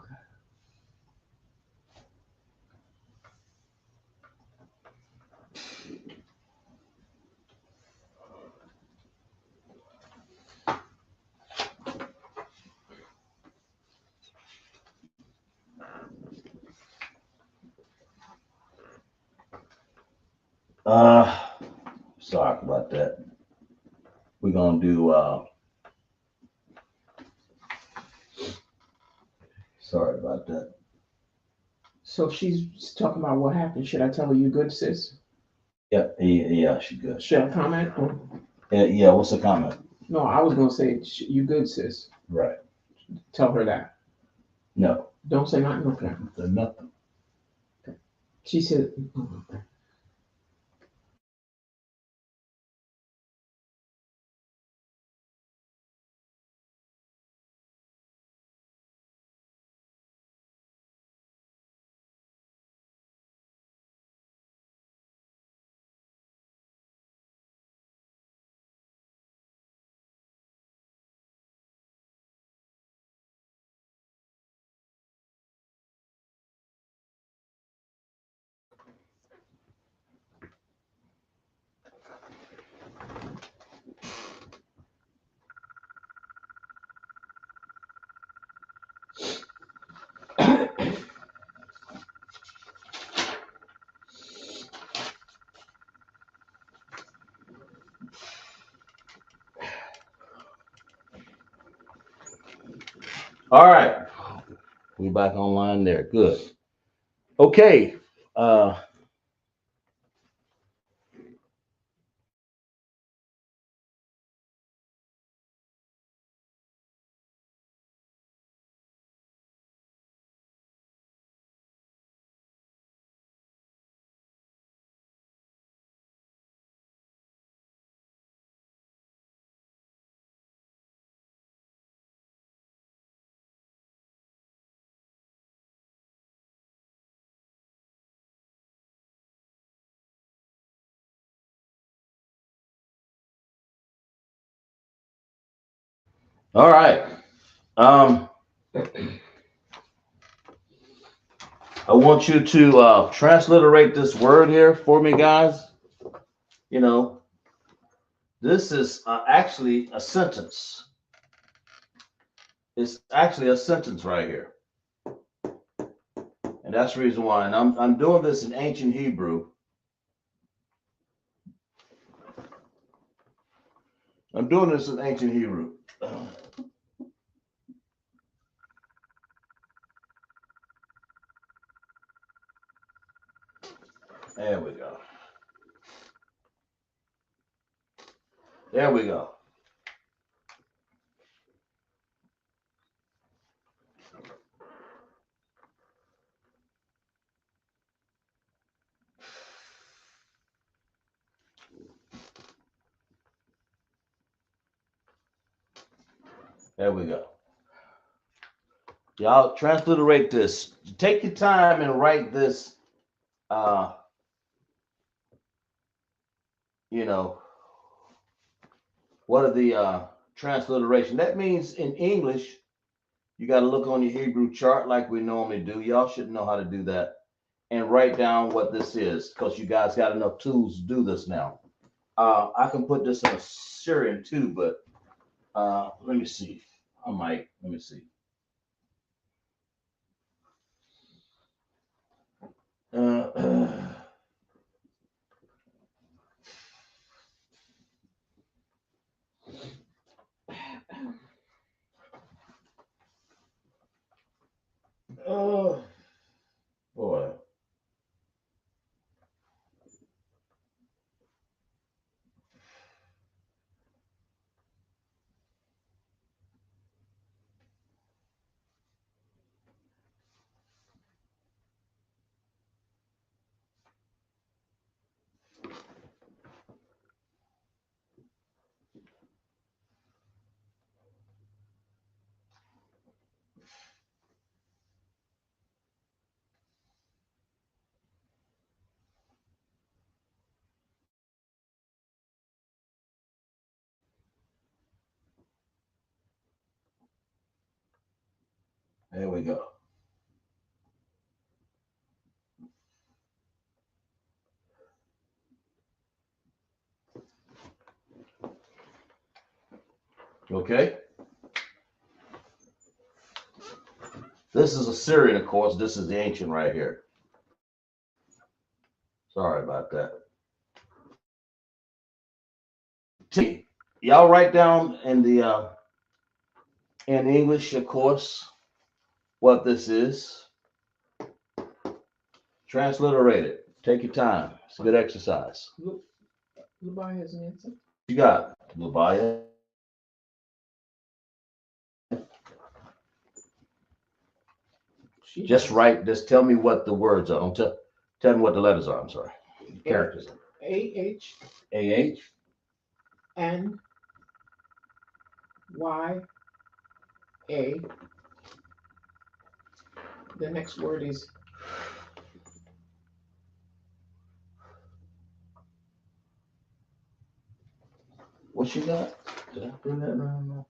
Uh, sorry about that. We're gonna do. Sorry about that. So she's talking about what happened. Should I tell her you good, sis? Yeah, yeah, she good. Should I comment? Yeah. What's the comment? No, I was gonna say you good, sis. Right. Tell her that. No. Don't say nothing. Okay. Nothing. She said. All right. We back online there. Good. Okay. All right. Um, I want you to transliterate this word here for me, guys. You know, this is actually a sentence. It's actually a sentence right here, and that's the reason why. And I'm doing this in ancient Hebrew. I'm doing this in ancient Hebrew. There we go. There we go. There we go. Y'all transliterate this. Take your time and write this. Uh, you know, what are the transliteration? That means in English, you got to look on your Hebrew chart like we normally do. Y'all should know how to do that and write down what this is because you guys got enough tools to do this now. I can put this in Assyrian too, but let me see. I might. Let me see. Uh, oh boy. There we go. Okay. This is Assyrian, of course. This is the ancient right here. Sorry about that. Y'all write down in the in English, of course, what this is. Transliterate it. Take your time. It's a good exercise. Lubaya has an answer. You got Lubaya. Just write. Just tell me what the words are. Don't tell me what the letters are. I'm sorry. Characters. A-H. A-H. N-Y-A. The next word is What you got? Did I do that wrong?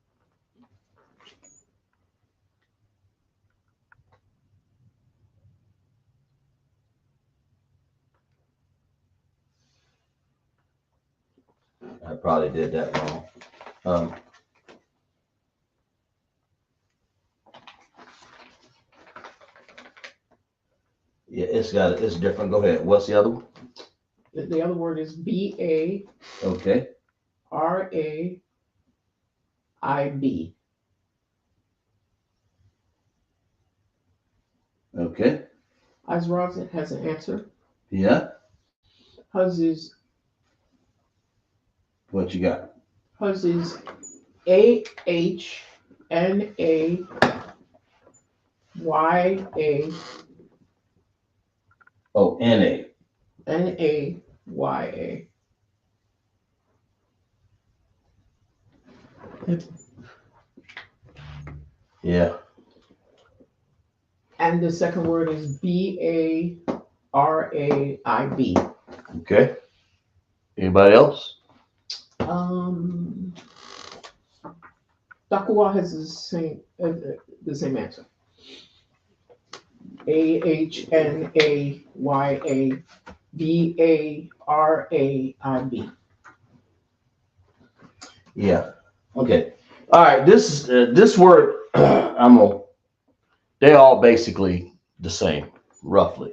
I probably did that wrong. Yeah, it's different. Go ahead. What's the other one? the other word is B-A. Okay. R-A-I-B. Okay. Isra has an answer. Yeah. Hers is What you got? A-H-N-A-Y-A. Oh, N-A. N-A-Y-A. Yeah. And the second word is B-A-R-A-I-B. Okay. Anybody else? Dakuwa has the same answer. A-H-N-A-Y-A-B-A-R-A-I-B. Yeah. Okay. All right. This word. They're all basically the same, roughly,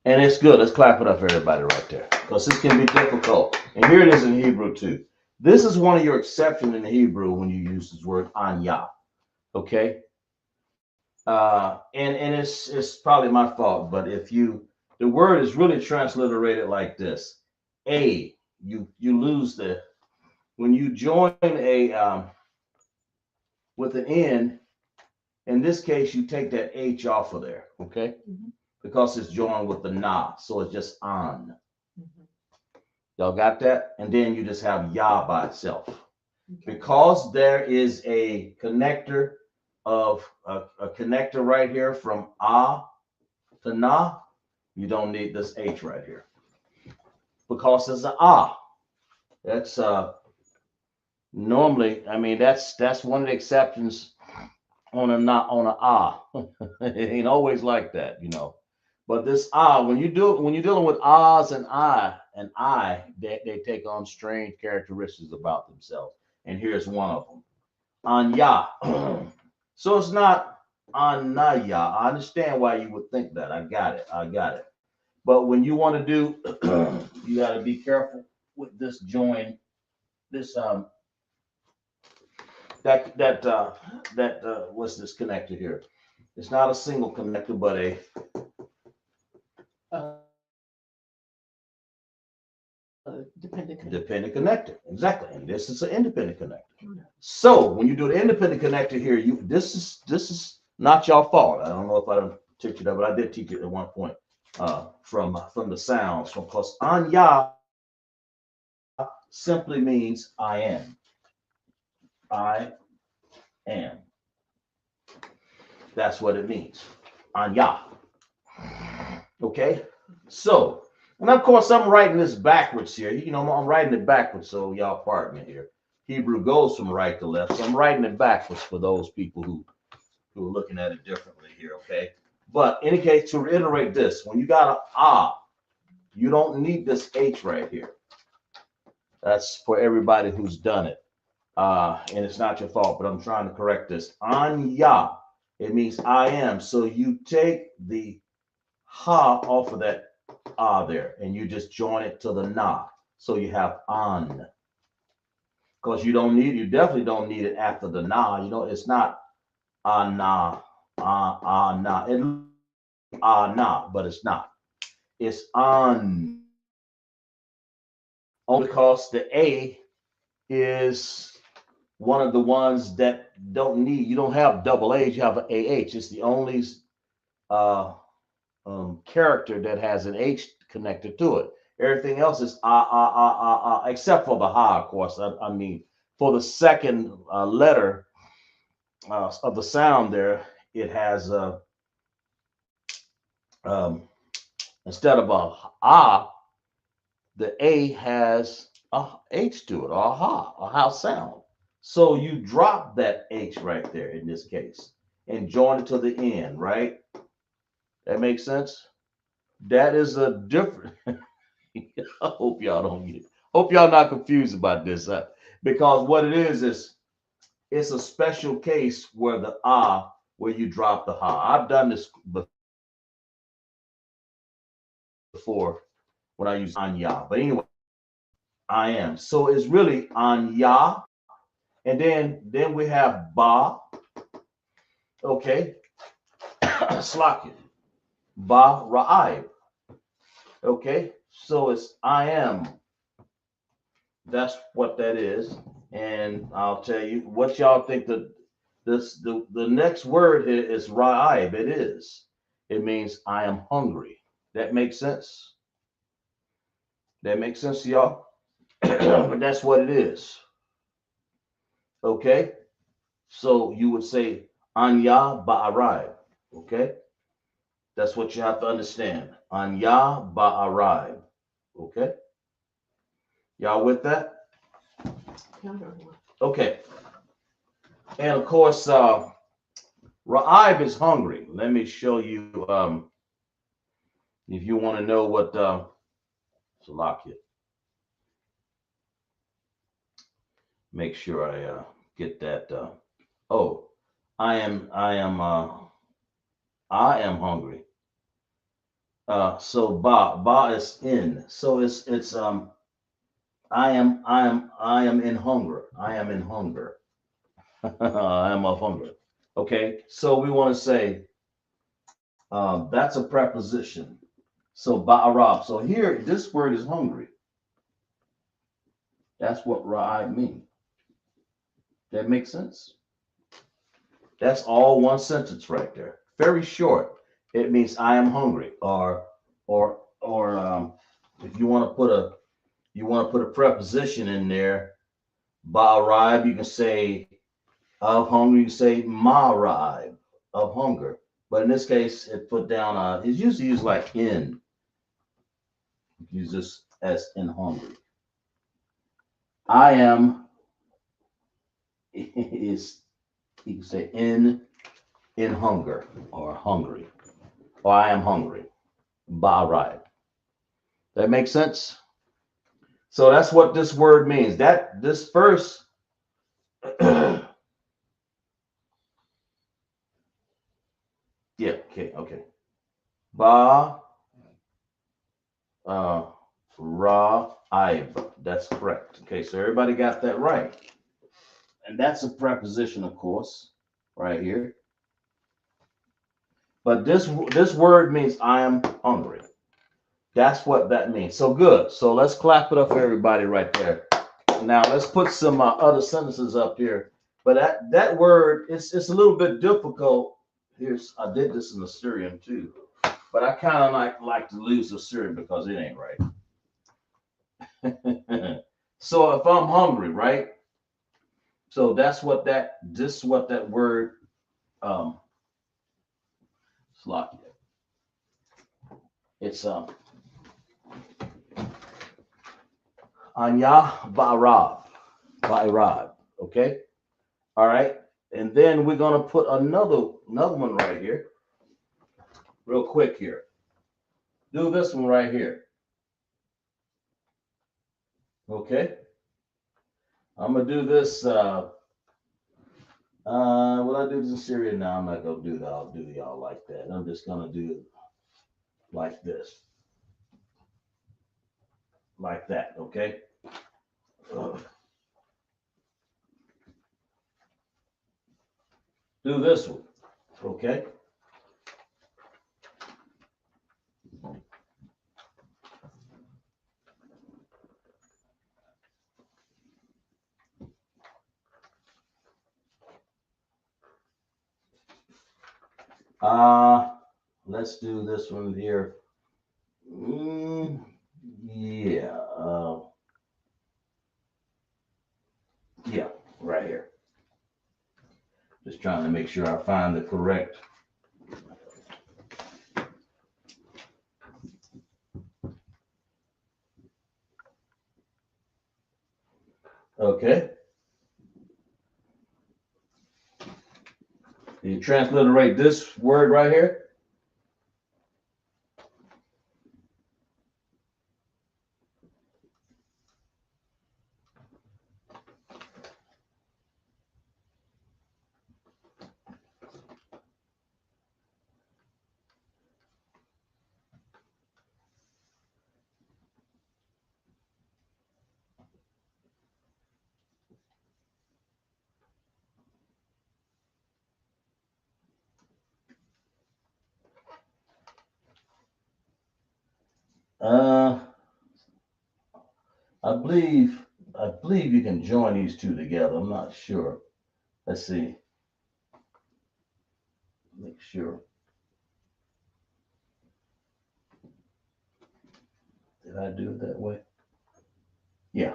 and it's good. Let's clap it up for everybody right there, because this can be difficult. And here it is in Hebrew too. This is one of your exceptions in Hebrew when you use this word anya. Okay. And it's probably my fault, but the word is really transliterated like this. You lose when you join with an N. In this case, you take that H off of there, okay? Mm-hmm. Because it's joined with the na, so it's just on. Mm-hmm. Y'all got that? And then you just have ya by itself. Okay. Because there is a connector of a connector right here from to na, you don't need this H right here. Because there's an That's normally, I mean, that's one of the exceptions on a it ain't always like that, but this when you're dealing with ahs and they take on strange characteristics about themselves, and here's one of them. Anya. So it's not anaya. I understand why you would think that. I got it. But when you want to do you got to be careful with this join, this what's this connector here? It's not a single connector, but a dependent connector. Exactly, and this is an independent connector. So when you do the independent connector here, this is not your fault. I don't know if I don't teach you that, but I did teach it at one point from the sounds. Because anya simply means I am. I am. That's what it means. Anya. Okay? So, and of course, I'm writing this backwards here. I'm writing it backwards, so y'all pardon me here. Hebrew goes from right to left, so I'm writing it backwards for those people who who are looking at it differently here, okay? But in any case, to reiterate this, when you got an ah, you don't need this H right here. That's for everybody who's done it. And it's not your fault, but I'm trying to correct this. Anya, it means I am. So you take the ha off of that ah there, and you just join it to the na. So you have an. Because you definitely don't need it after the na. You know, it's not na, na. It na, but it's not. It's on. Only because the A is one of the ones that you don't have double H, you have an AH. It's the only uh, character that has an H connected to it. Everything else is except for the ha, of course. I mean, for the second letter of the sound there, it has um, instead of a ah, the A has a H to it, or a ha sound. So you drop that H right there in this case and join it to the end, right? That makes sense? That is a different. I hope y'all don't get it. Hope y'all not confused about this, because what it is it's a special case where the where you drop the ha. I've done this before when I use anya, but anyway, I am. So it's really anya, and then we have ba. Okay, slack it. Ba ra'ib. Okay, so it's I am. That's what that is. And I'll tell you what y'all think the next word here is ra'ib. It is. It means I am hungry. That makes sense. That makes sense to y'all? But that's what it is. Okay? So you would say anya ba'arib. Okay? That's what you have to understand. Anya ba'arib. Okay? Y'all with that? Okay. And of course, Ra'ib is hungry. Let me show you if you want to know what Salakia. Make sure I get that. Oh, I am hungry. So ba is in. So it's I am in hunger. I am in hunger. I am of hunger. Okay, so we want to say that's a preposition. So ba'arab. So here, this word is hungry. That's what ra'ib means. That makes sense. That's all one sentence right there. Very short. It means I am hungry, or if you want to put a preposition in there, ba'arib. You can say of hunger. You can say ma'arib of hunger. But in this case, it put down. It's usually used like in. Use this as in hungry. I am is you can say in hunger or hungry. Or I am hungry. Ba'arib. That makes sense? So that's what this word means. That this first yeah, okay. Ba ra'ib. That's correct. Okay, so everybody got that right. And that's a preposition, of course, right here. But this word means I am hungry. That's what that means. So good. So let's clap it up for everybody right there. Now let's put some other sentences up here. But that word it's a little bit difficult. I did this in Assyrian too, but I kind of like to lose Assyrian because it ain't right. So if I'm hungry, right? So that's what this is what that word Slovakia. It's Anya Ba'arab. Okay. All right. And then we're gonna put another one right here, real quick here. Do this one right here. Okay. I'm gonna do this. Will I do this in Syria? No, I'm not gonna do that. I'll do y'all like that. I'm just gonna do it like this, like that. Okay. Do this one. Okay. Let's do this one here. Yeah. Yeah, right here. Just trying to make sure I find the correct. Okay. You transliterate this word right here. Uh, I believe you can join these two together. I'm not sure. Let's see. Make sure. Did I do it that way? Yeah.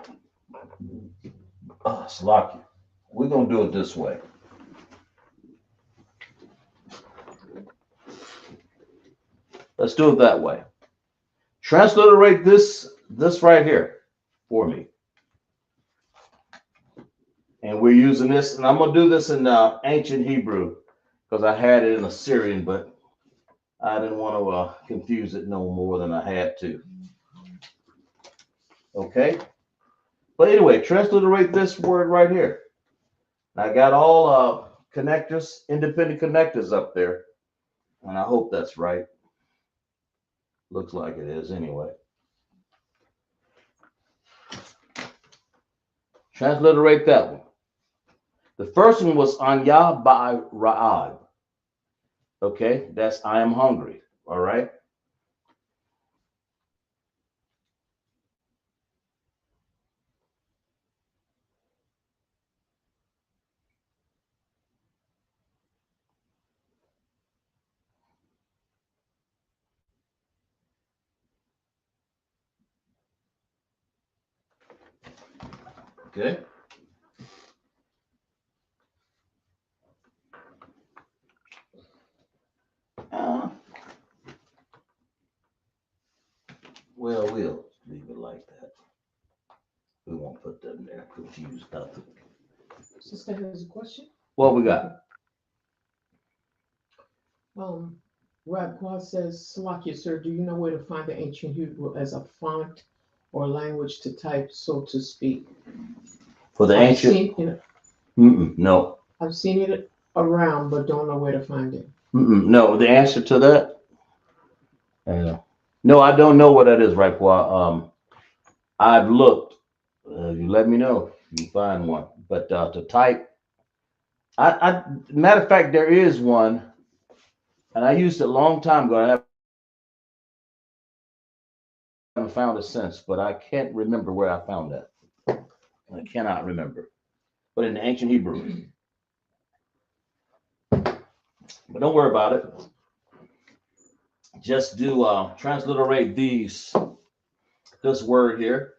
Slocky. We're gonna do it this way. Let's do it that way. Transliterate this right here for me. And we're using this, and I'm gonna do this in ancient Hebrew because I had it in Assyrian, but I didn't want to confuse it no more than I had to. Okay. But anyway, transliterate this word right here. I got all connectors, independent connectors up there, and I hope that's right. Looks like it is anyway. Transliterate that one. The first one was Anya by Ra'ad. Okay, that's I am hungry. All right. Okay. Uh, well, we'll leave it like that. We won't put that in there. Confuse nothing. Sister has a question. What we got? Radquad says, Salakia, sir, do you know where to find the ancient Hebrew as a font or language to type, so to speak? For the ancient? No. I've seen it around, but don't know where to find it. No, the answer to that? No, I don't know what that is, right? I've looked. You let me know if you find one. But to type, matter of fact, there is one, and I used it a long time ago. I haven't found it since, but I can't remember where I found that. I cannot remember. But in the ancient Hebrew. But don't worry about it. Just do transliterate this word here.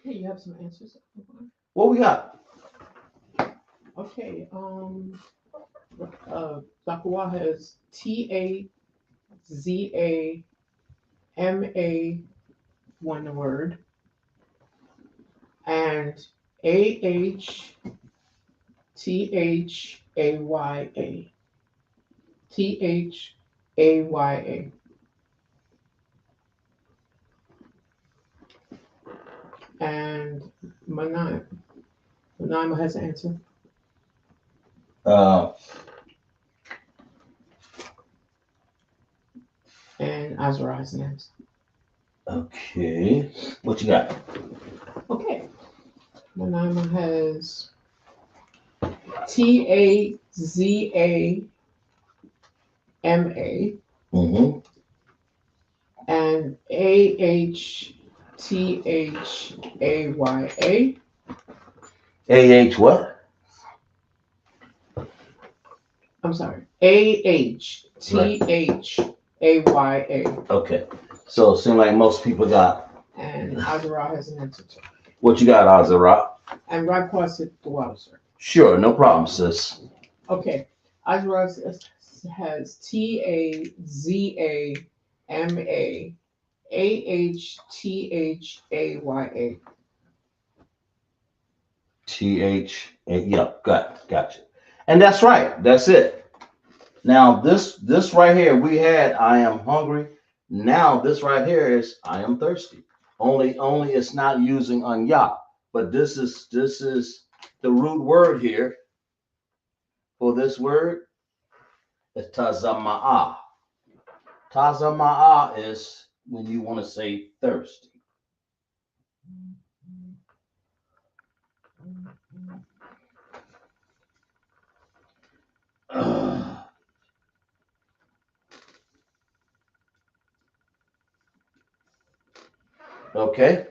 Hey, you have some answers? What we got? Okay. Zakawa has TAZAMA, one word, and AHTHANA, Thaya. Thaya. And Manima has an answer. Uh, And Azra has an answer. okay. What you got? Okay. Manima has Tazama Mm-hmm. and Ahtaya. AH what? I'm sorry. Ahtaya. Okay. So it seems like most people got. And Azra has an answer too. What you got, Azara? And right past it, the water, sir. Sure, no problem, sis. Okay. Azra has Tazama Ahtaya. Yep, gotcha. And that's right. That's it. Now this right here, we had I am hungry. Now this right here is I am thirsty. Only it's not using anya, but this is the root word here for this word is tazamaa. Tazamaa is when you want to say thirsty. Okay,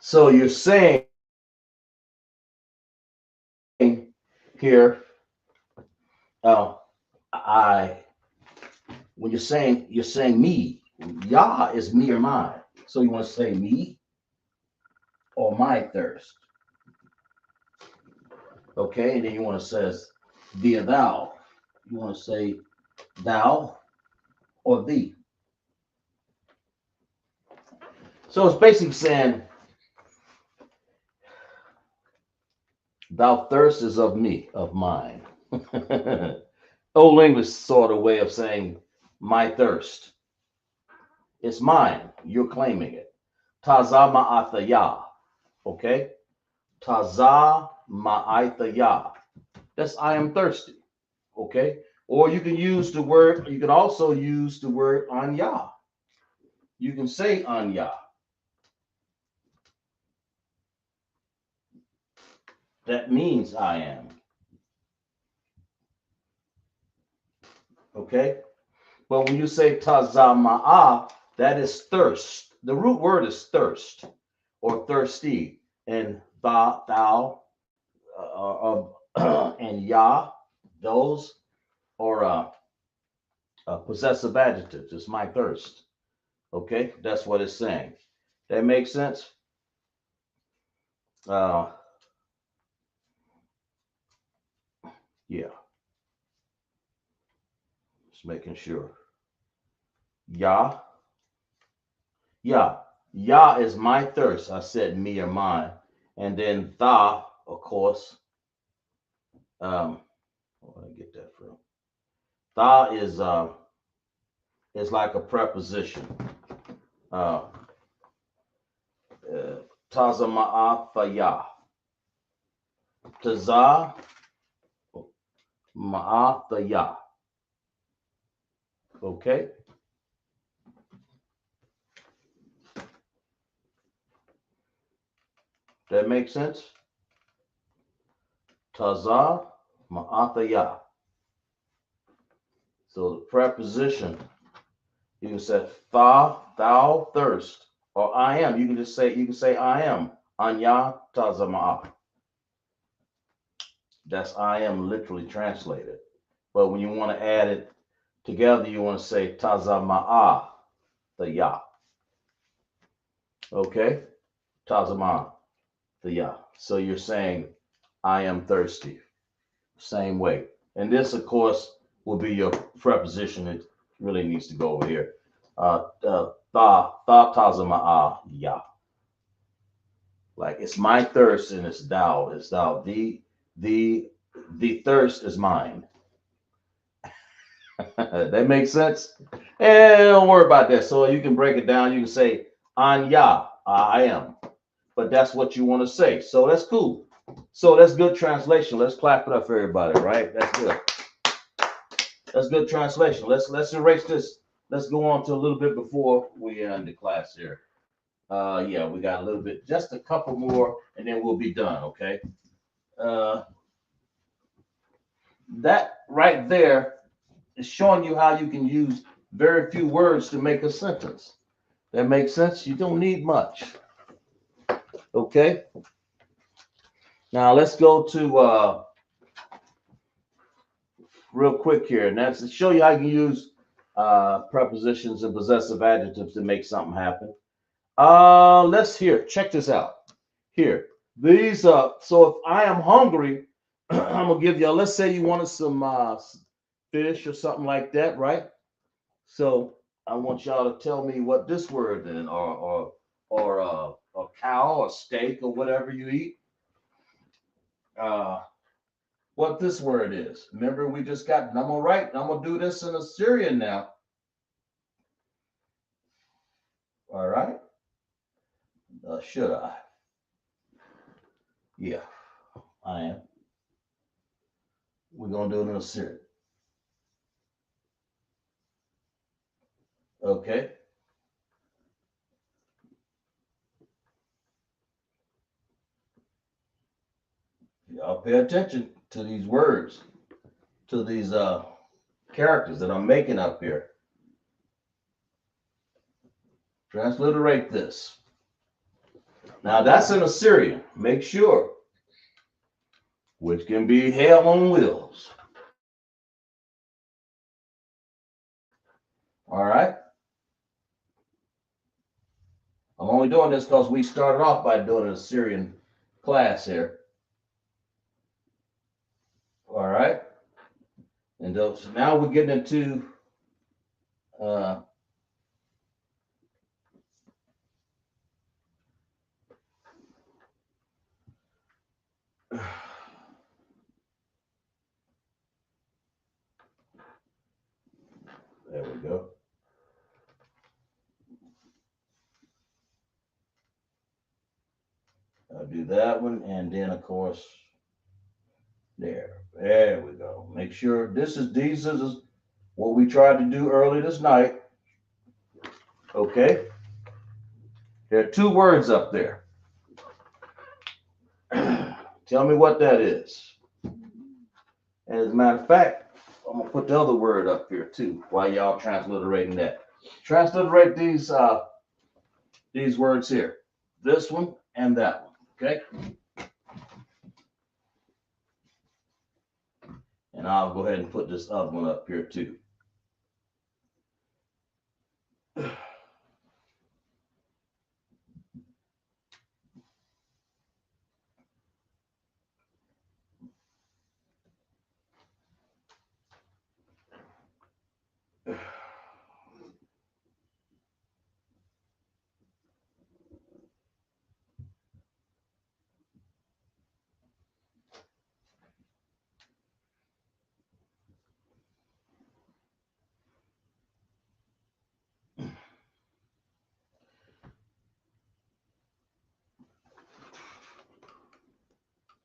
so you're saying here, I when you're saying me, Yah is me or mine. So you want to say me or my thirst. Okay, and then you want to say thee or thou. You want to say thou or thee. So it's basically saying thou thirst is of me, of mine. Old English sort of way of saying my thirst. It's mine. You're claiming it. Taza ma'athaya. Okay? Taza ma'athaya. That's I am thirsty. Okay? Or you can use the word, you can also use the word anya. You can say anya. That means I am. Okay? But when you say tazama'a, that is thirst. The root word is thirst or thirsty. And thou, and ya, those are possessive adjectives. It's my thirst. Okay? That's what it's saying. That makes sense? Uh, yeah, just making sure. Ya, yeah, ya is my thirst. I said me or mine. And then tha, of course, where did I get that from? Tha is like a preposition. Uh, Taza ma'athaya. Taza ma'athaya. Okay? That makes sense? Taza ma'athaya. So the preposition, you can say thou thirst, or I am. You can say I am. Anya tazama'a. That's I am literally translated. But when you want to add it together, you want to say tazama'a, the ya. Okay? Tazama, the ya. So you're saying I am thirsty. Same way. And this, of course, will be your preposition. It really needs to go over here. Tha tazama'a ya. Like it's my thirst and it's thou. It's thou. Thee The thirst is mine. That makes sense? And don't worry about that. So you can break it down. You can say, Anya, I am. But that's what you want to say. So that's cool. So that's good translation. Let's clap it up for everybody, right? That's good. That's good translation. Let's erase this. Let's go on to a little bit before we end the class here. Yeah, we got a little bit, just a couple more, and then we'll be done. Okay. Uh, that right there is showing you how you can use very few words to make a sentence. That makes sense. You don't need much. Okay. Now let's go to real quick here, and that's to show you how you can use prepositions and possessive adjectives to make something happen. Let's hear. Check this out. Here, these. So if I am hungry, I'm gonna give you. Let's say you wanted some fish or something like that, right? So I want y'all to tell me what this word then, or cow or steak or whatever you eat. Uh, what this word is. Remember, we just got. And I'm gonna write. I'm gonna do this in Assyrian now. All right. Should I? Yeah, I am. We're gonna do it in Assyrian. Okay. Y'all pay attention to these words, to these characters that I'm making up here. Transliterate this. Now that's in Assyrian. Make sure, which can be hell on wheels. All right. I'm only doing this because we started off by doing an Assyrian class here. All right. And so now we're getting into uh, there we go. I'll do that one, and then of course there we go. Make sure these is what we tried to do early this night. Okay, there are two words up there. Tell me what that is. And as a matter of fact, I'm gonna put the other word up here too while y'all transliterating that. Transliterate these words here. This one and that one. Okay. And I'll go ahead and put this other one up here too.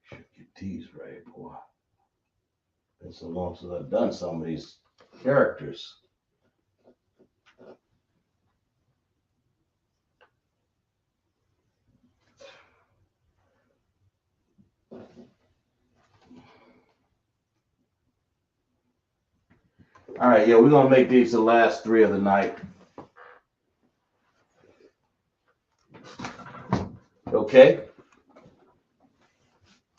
Should get these right, boy. Been so long since I've done some of these characters. All right, yeah, we're gonna make these the last three of the night. Okay.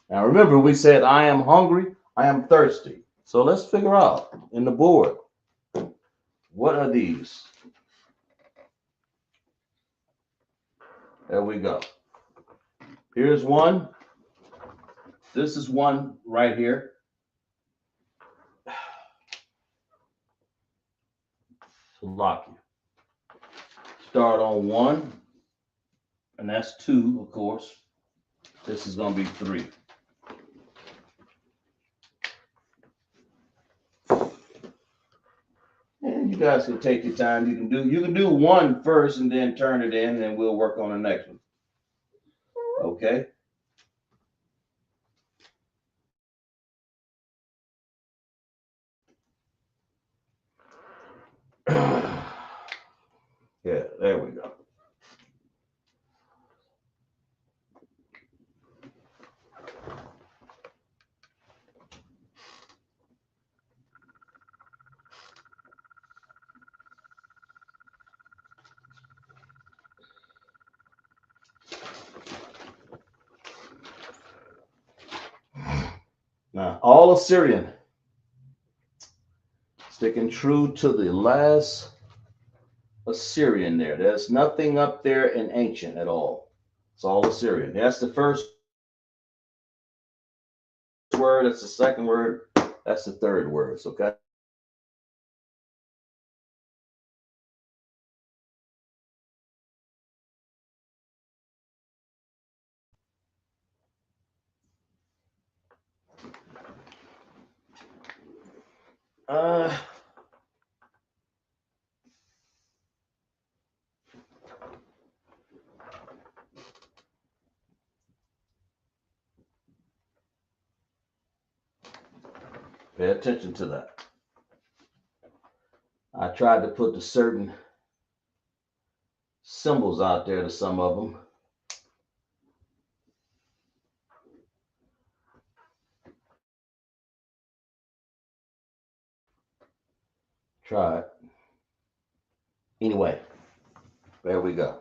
Now remember, we said I am hungry, I am thirsty. So let's figure out in the board, what are these? There we go. Here's one. This is one right here. To lock you. Start on one, and that's two, of course. This is gonna be three. You guys can take your time. You can do one first and then turn it in, and we'll work on the next one. Okay. Yeah, there we go. Now, all Assyrian, sticking true to the last Assyrian there. There's nothing up there in ancient at all. It's all Assyrian. That's the first word. That's the second word. That's the third word. Okay. Uh, Pay attention to that. I tried to put the certain symbols out there to some of them. Try it. Anyway, there we go.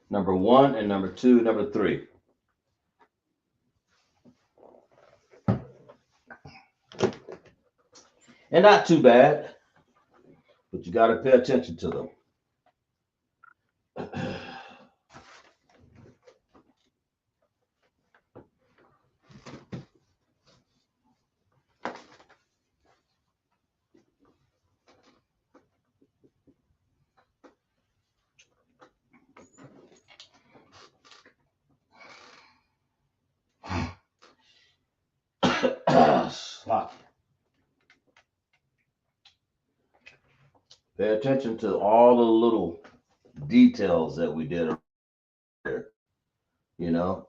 Number 1 and number 2, number 3. And not too bad, but you got to pay attention to them. Pay attention to all the little details that we did there. You know,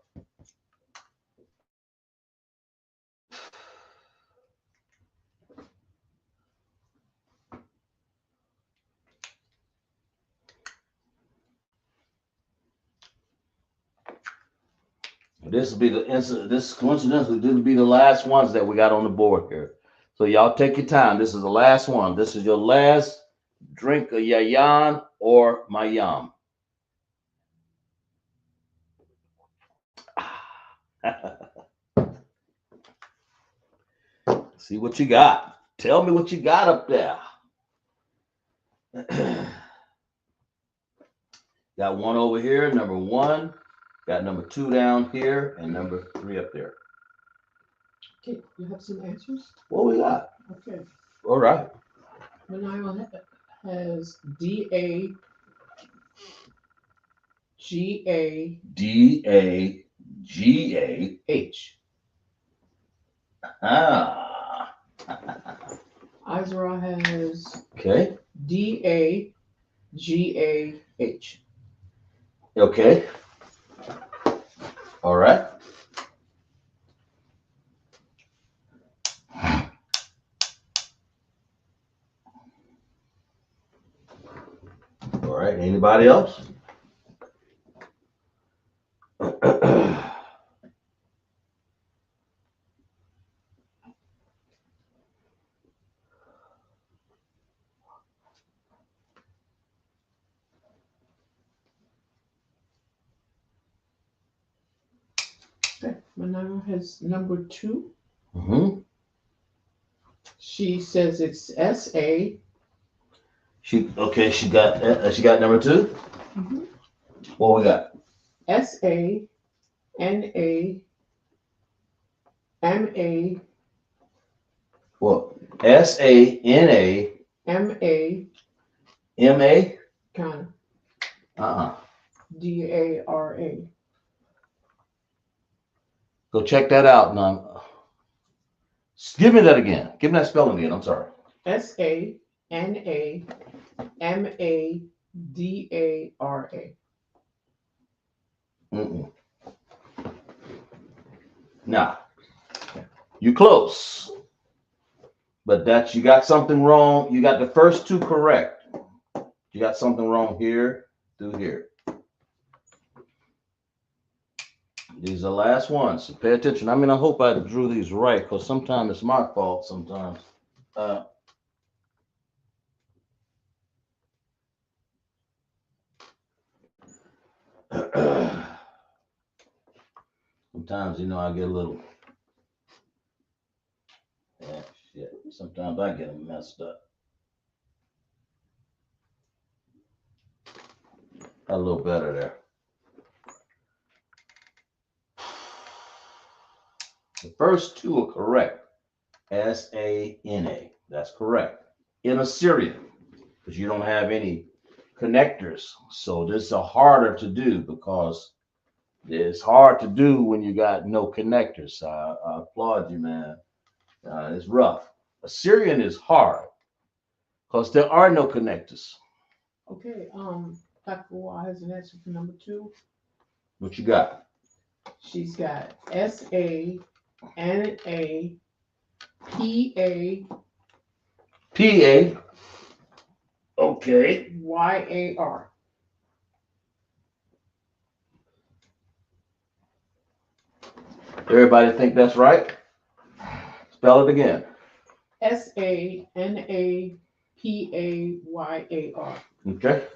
this will be the incident. This coincidentally, this will be the last ones that we got on the board here. So y'all take your time. This is the last one. This is your last drink of yayan or mayam. See what you got. Tell me what you got up there. Got one over here, number 1. Got number 2 down here, and number 3 up there. Okay, you have some answers? What we got? Okay. All right. Maniel has D-A-G-A. D-A-G-A. H. Ah. Isra has Okay. D-A-G-A-H. Okay. All right. All right. Anybody else? Okay. Maniel has number 2. Mm-hmm. She says it's S-A. She got number 2. Mm-hmm. What we got? S-A-N-A-M-A. What? S-A-N-A-M-A. M-A. Kind Uh-uh. D-A-R-A. Go check that out now. Give me that again. Give me that spelling again. I'm sorry. Saanamadara. Mm-mm. Nah, you close. But that you got something wrong. You got the first two correct. You got something wrong here through here. These are the last ones. So pay attention. I mean, I hope I drew these right because sometimes it's my fault. Sometimes. Sometimes, I get a little. Yeah, shit. Sometimes I get them messed up. A little better there. The first two are correct. Sana. That's correct. In Assyrian, because you don't have any connectors. So this is harder to do because it's hard to do when you got no connectors. I applaud you, man. It's rough. Assyrian is hard because there are no connectors. Okay, Takwa has an answer for number 2. What you got? She's got SaanaPA PA. Okay. YAR. Everybody think that's right? Spell it again. SANAPAYAR. Okay.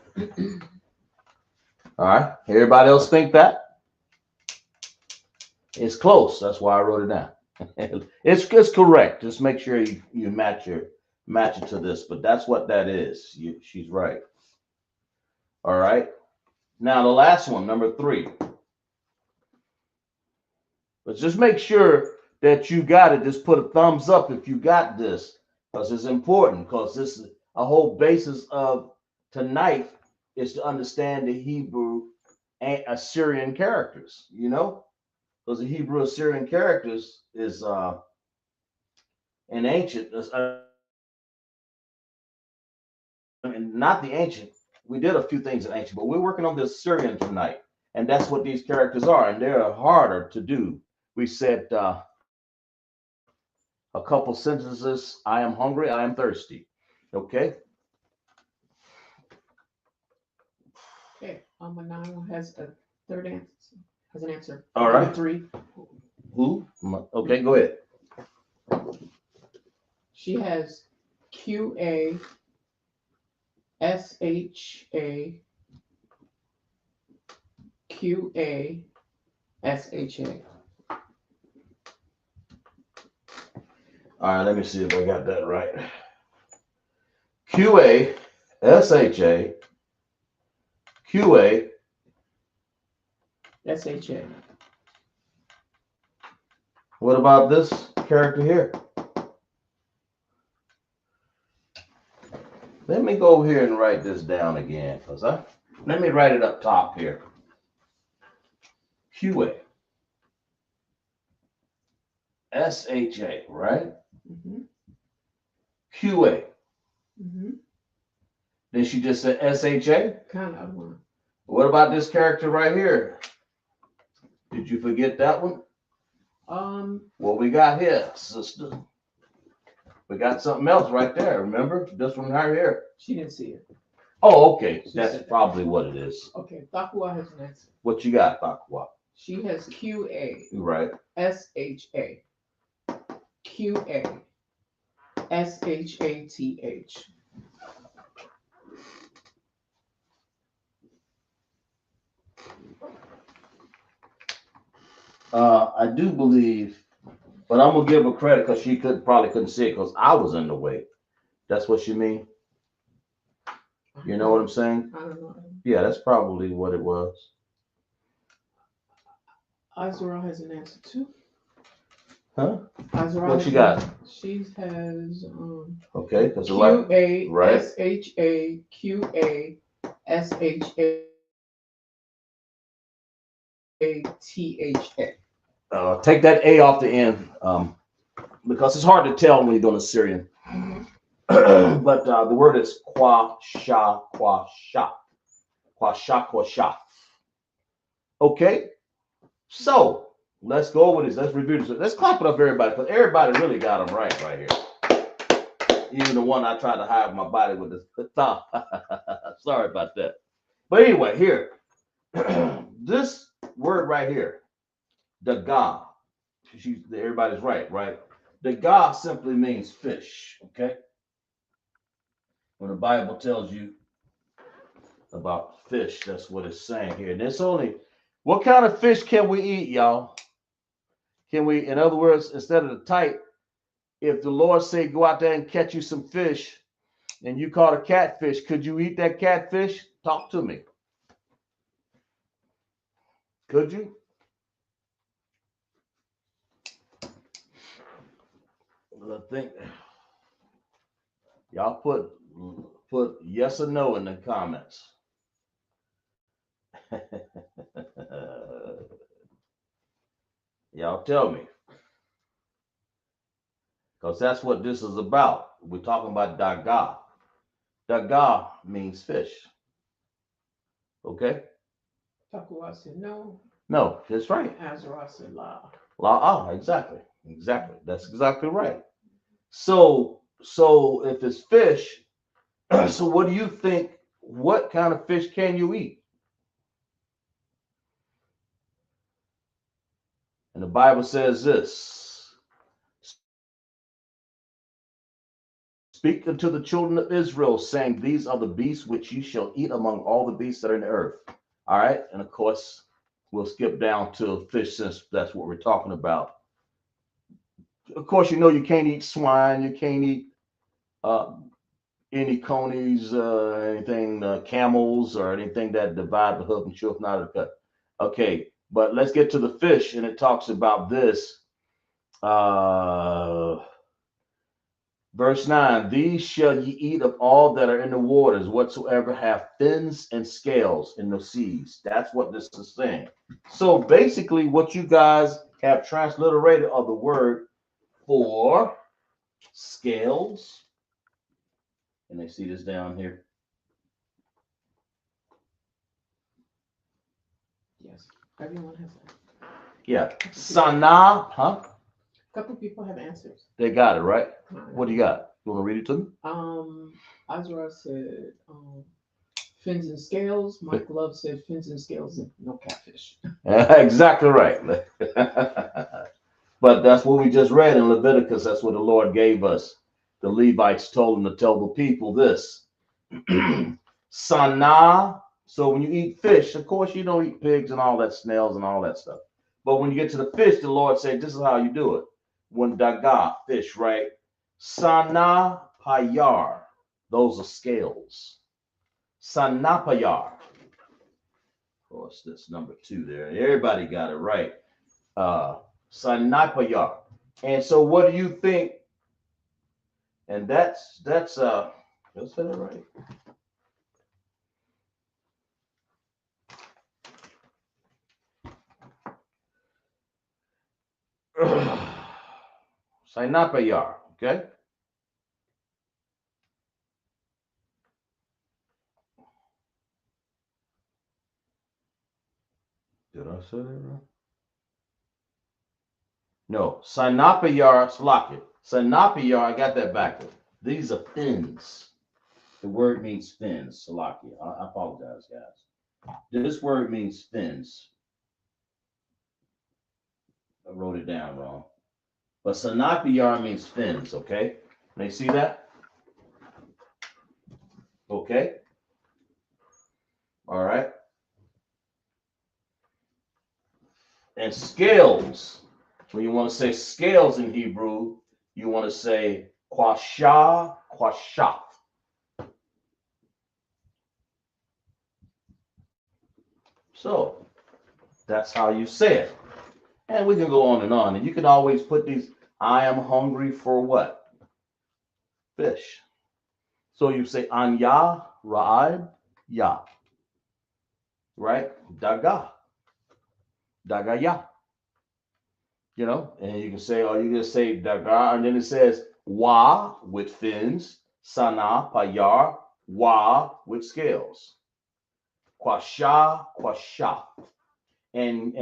All right. Everybody else think that? It's close. That's why I wrote it down. It's correct. Just make sure you match it to this. But that's what that is. She's right. All right. Now the last one, number 3. But just make sure that you got it. Just put a thumbs up if you got this, because it's important. Because this is a whole basis of tonight is to understand the Hebrew and Assyrian characters. Because the Hebrew Assyrian characters is in ancient, and not the ancient. We did a few things in ancient, but we're working on the Assyrian tonight, and that's what these characters are, and they're harder to do. We said a couple sentences. I am hungry. I am thirsty. Okay. Okay, Manana has a third answer. Has an answer. All Number right. 3. Who? Okay, go ahead. She has QA SHA QA SHA. All right, let me see if I got that right. QA SHA QA SHA. What about this character here? Let me go here and write this down again, let me write it up top here. QA SHA, right? Mm-hmm. QA. Mm-hmm. Then she just said SHA? Kind of one. What about this character right here? Did you forget that one? What we got here, sister? We got something else right there. Remember this one right here? She didn't see it. Oh, okay. That's probably what it is. Okay, Takwa has an answer. What you got, Takwa? She has QA Right. SHA QA SHATH. I do believe, but I'm gonna give her credit because she probably couldn't see it because I was in the way. That's what you mean? You know what I'm saying? I don't know. Yeah, that's probably what it was. Azura has an answer too. Huh? Azura what you got? She has okay, because QA right. SHA QA SHATHA. Take that A off the end. because it's hard to tell when you're doing Assyrian. But the word is quasha. Okay, so let's go over this. Let's review this. Let's clap it up, everybody, because everybody really got them right here. Even the one I tried to hide my body with the thumb. Sorry about that. But anyway, here, this word right here, Dagah. Everybody's right, right? Dagah simply means fish. Okay. When the Bible tells you about fish, that's what it's saying here. And it's only, what kind of fish can we eat, y'all? Can we, in other words, instead of the type, if the Lord say go out there and catch you some fish and you caught a catfish, could you eat that catfish? Talk to me. Could you? Well, I think y'all put yes or no in the comments. Y'all tell me. Because that's what this is about. We're talking about Dagah. Dagah means fish. Okay? Takuwa said no. No, that's right. Azra said la. La, exactly. Exactly. That's exactly right. So if it's fish, so what do you think? What kind of fish can you eat? And the Bible says this: speak unto the children of Israel, saying, these are the beasts which you shall eat among all the beasts that are in the earth. All right. And of course, we'll skip down to fish since that's what we're talking about. Of course, you know you can't eat swine, you can't eat any conies, anything, camels, or anything that divide the hoof and cheweth not of the cut. Okay, but let's get to the fish, and it talks about this. Verse 9, these shall ye eat of all that are in the waters, whatsoever have fins and scales in the seas. That's what this is saying. So basically, what you guys have transliterated of the word for scales, and they see this down here. Yes, everyone has that. Yeah, sana, huh? A couple people have answers. They got it, right? What do you got? You want to read it to me? Azra said fins and scales. Mike Love said fins and scales and no catfish. Exactly right. But that's what we just read in Leviticus. That's what the Lord gave us. The Levites told them to tell the people this. Sana. So when you eat fish, of course you don't eat pigs and all that, snails and all that stuff. But when you get to the fish, the Lord said, this is how you do it. When Dagah, fish, right? Sana payar. Those are scales. Sanapayar. Of course, that's number 2 there. Everybody got it right. Sanapayar. And so what do you think? And that's let's say that right. Sanapayar, okay? Did I say that right? No, Sanapayar, Slakia. Sanapayar, I got that backwards. These are fins. The word means fins, Salakia. I apologize, guys. This word means fins. I wrote it down wrong. But Sanapiyar means fins, okay? Can you see that? Okay. All right. And scales. When you want to say scales in Hebrew, you want to say quasha, quashaf. So that's how you say it. And we can go on. And you can always put these, I am hungry for what? Fish. So you say anya, ra'ad, ya. Right? Daga. Dagaya. you know, and you can say, or you can say dagar, and then it says wa with fins, sana payar, wa with scales, kwasha kwasha, and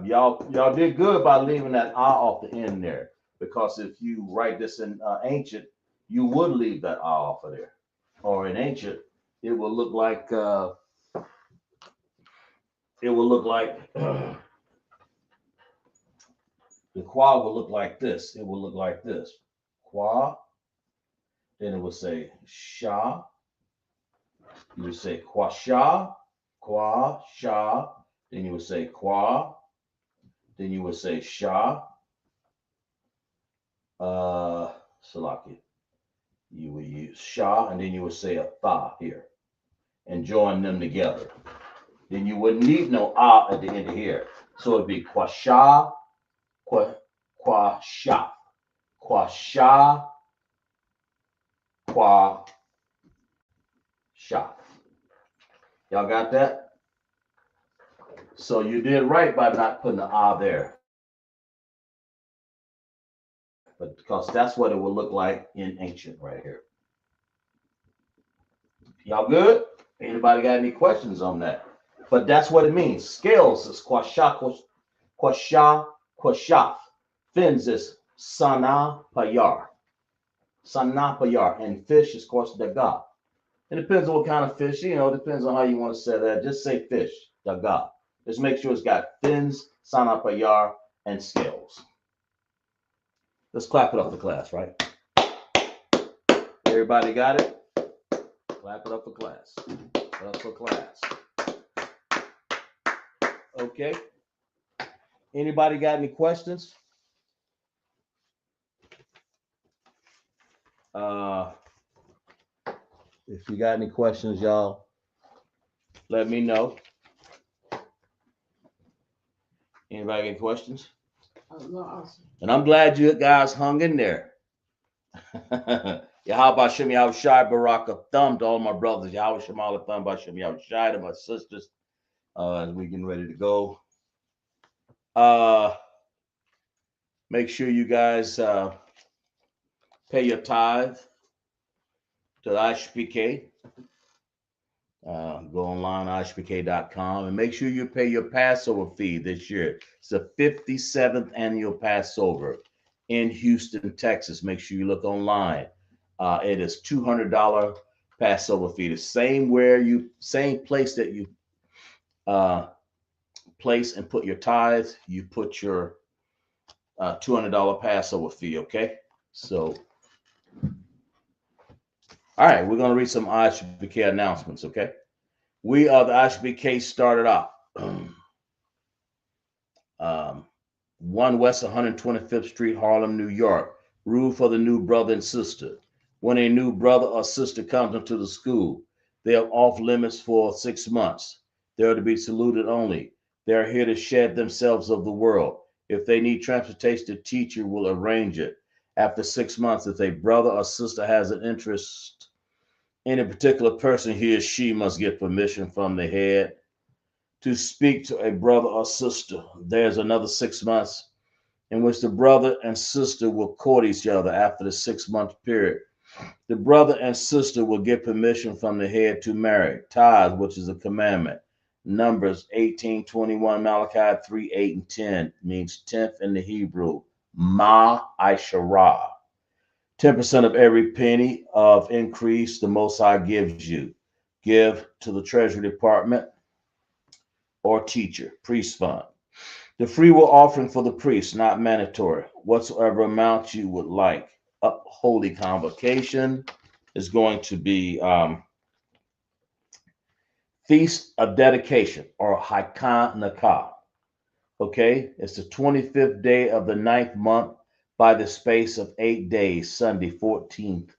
y'all did good by leaving that ah off the end there, because if you write this in ancient, you would leave that ah off of there, or in ancient, it will look like it will look like the qua will look like this. It will look like this. Qua, then it will say sha. You would say qua sha, qua sha. Then you would say qua. Then you would say sha. Salaki. You would use sha, and then you would say a tha here, and join them together. Then you wouldn't need no ah at the end of here. So it'd be qua sha, qua sha, qua sha, qua sha. Y'all got that? So you did right by not putting the ah there, but because that's what it will look like in ancient right here. Y'all good? Anybody got any questions on that? But that's what it means. Scales is kwasha, kwasha, kwashaf. Fins is sana payar. Sana payar. And fish is, of course, daga. It depends on what kind of fish, you know, it depends on how you want to say that. Just say fish, daga. Just make sure it's got fins, sana payar, and scales. Let's clap it up for class, right? Everybody got it? Clap it up for class. Up for class. Okay. Anybody got any questions? If you got any questions, y'all, let me know. Anybody got any questions? No, awesome. And I'm glad you guys hung in there. Yahweh Shem Yahweh Shai Baraka thumb to all my brothers. Yahweh Shem Allah thumb by Shem Yahweh Shai to my sisters as we getting ready to go. Make sure you guys pay your tithe to the ISUPK. Go online, ISUPK.com, and make sure you pay your Passover fee this year. It's the 57th annual Passover in Houston, Texas. Make sure you look online. It is $200 Passover fee. The same place that you place and put your tithes, you put your $200 Passover fee. Okay, so all right, we're gonna read some ISUPK announcements. Okay, we are the ISUPK started out 1 West 125th Street, Harlem, New York. Rule for the new brother and sister. When a new brother or sister comes into the school, they are off limits for 6 months. They are to be saluted only. They are here to shed themselves of the world. If they need transportation, the teacher will arrange it. After 6 months, if a brother or sister has an interest in a particular person, he or she must get permission from the head to speak to a brother or sister. There's another 6 months in which the brother and sister will court each other. After the 6 month period, the brother and sister will get permission from the head to marry. Tithe, which is a commandment. Numbers 18:21, Malachi 3:8 and 10 means tenth in the Hebrew. Ma Isharah. 10% of every penny of increase the Most High gives you. Give to the Treasury Department or teacher, priest fund. The free will offering for the priest, not mandatory. Whatsoever amount you would like. Holy convocation is going to be Feast of Dedication or Hakanakah. Okay, it's the 25th day of the 9th month by the space of 8 days, Sunday, 14th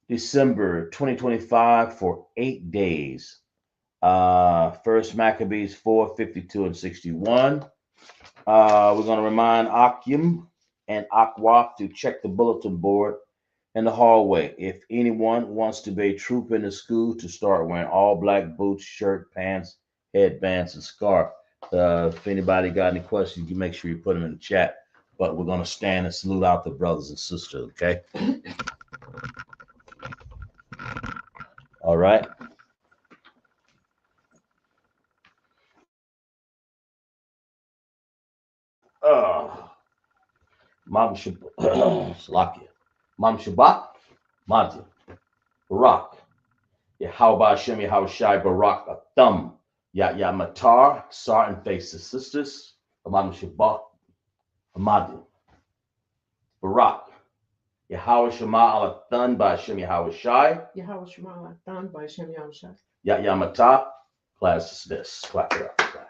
December 2025 for 8 days. First Maccabees 4:52 and 61. We're going to remind Akim and Akwaf to check the bulletin board in the hallway. If anyone wants to be a troop in the school, to start wearing all black boots, shirt, pants, headbands, and scarf. If anybody got any questions, you make sure you put them in the chat. but we're going to stand and salute out the brothers and sisters, okay? All right. Mam Shabbat, Mam Shabbat, Madi, Barak, Yahweh Hashem, Yahweh Shai, Barak, Atham, Ya Matar, Sar and Faces, sisters, Mam Shabbat, Madi, Barak, Yahweh Shema al Athan by Hashem, Yahweh Shai, Yahweh Shema Athan by Hashem Yahweh Shai. Ya Matar, class dismissed. Clap it up.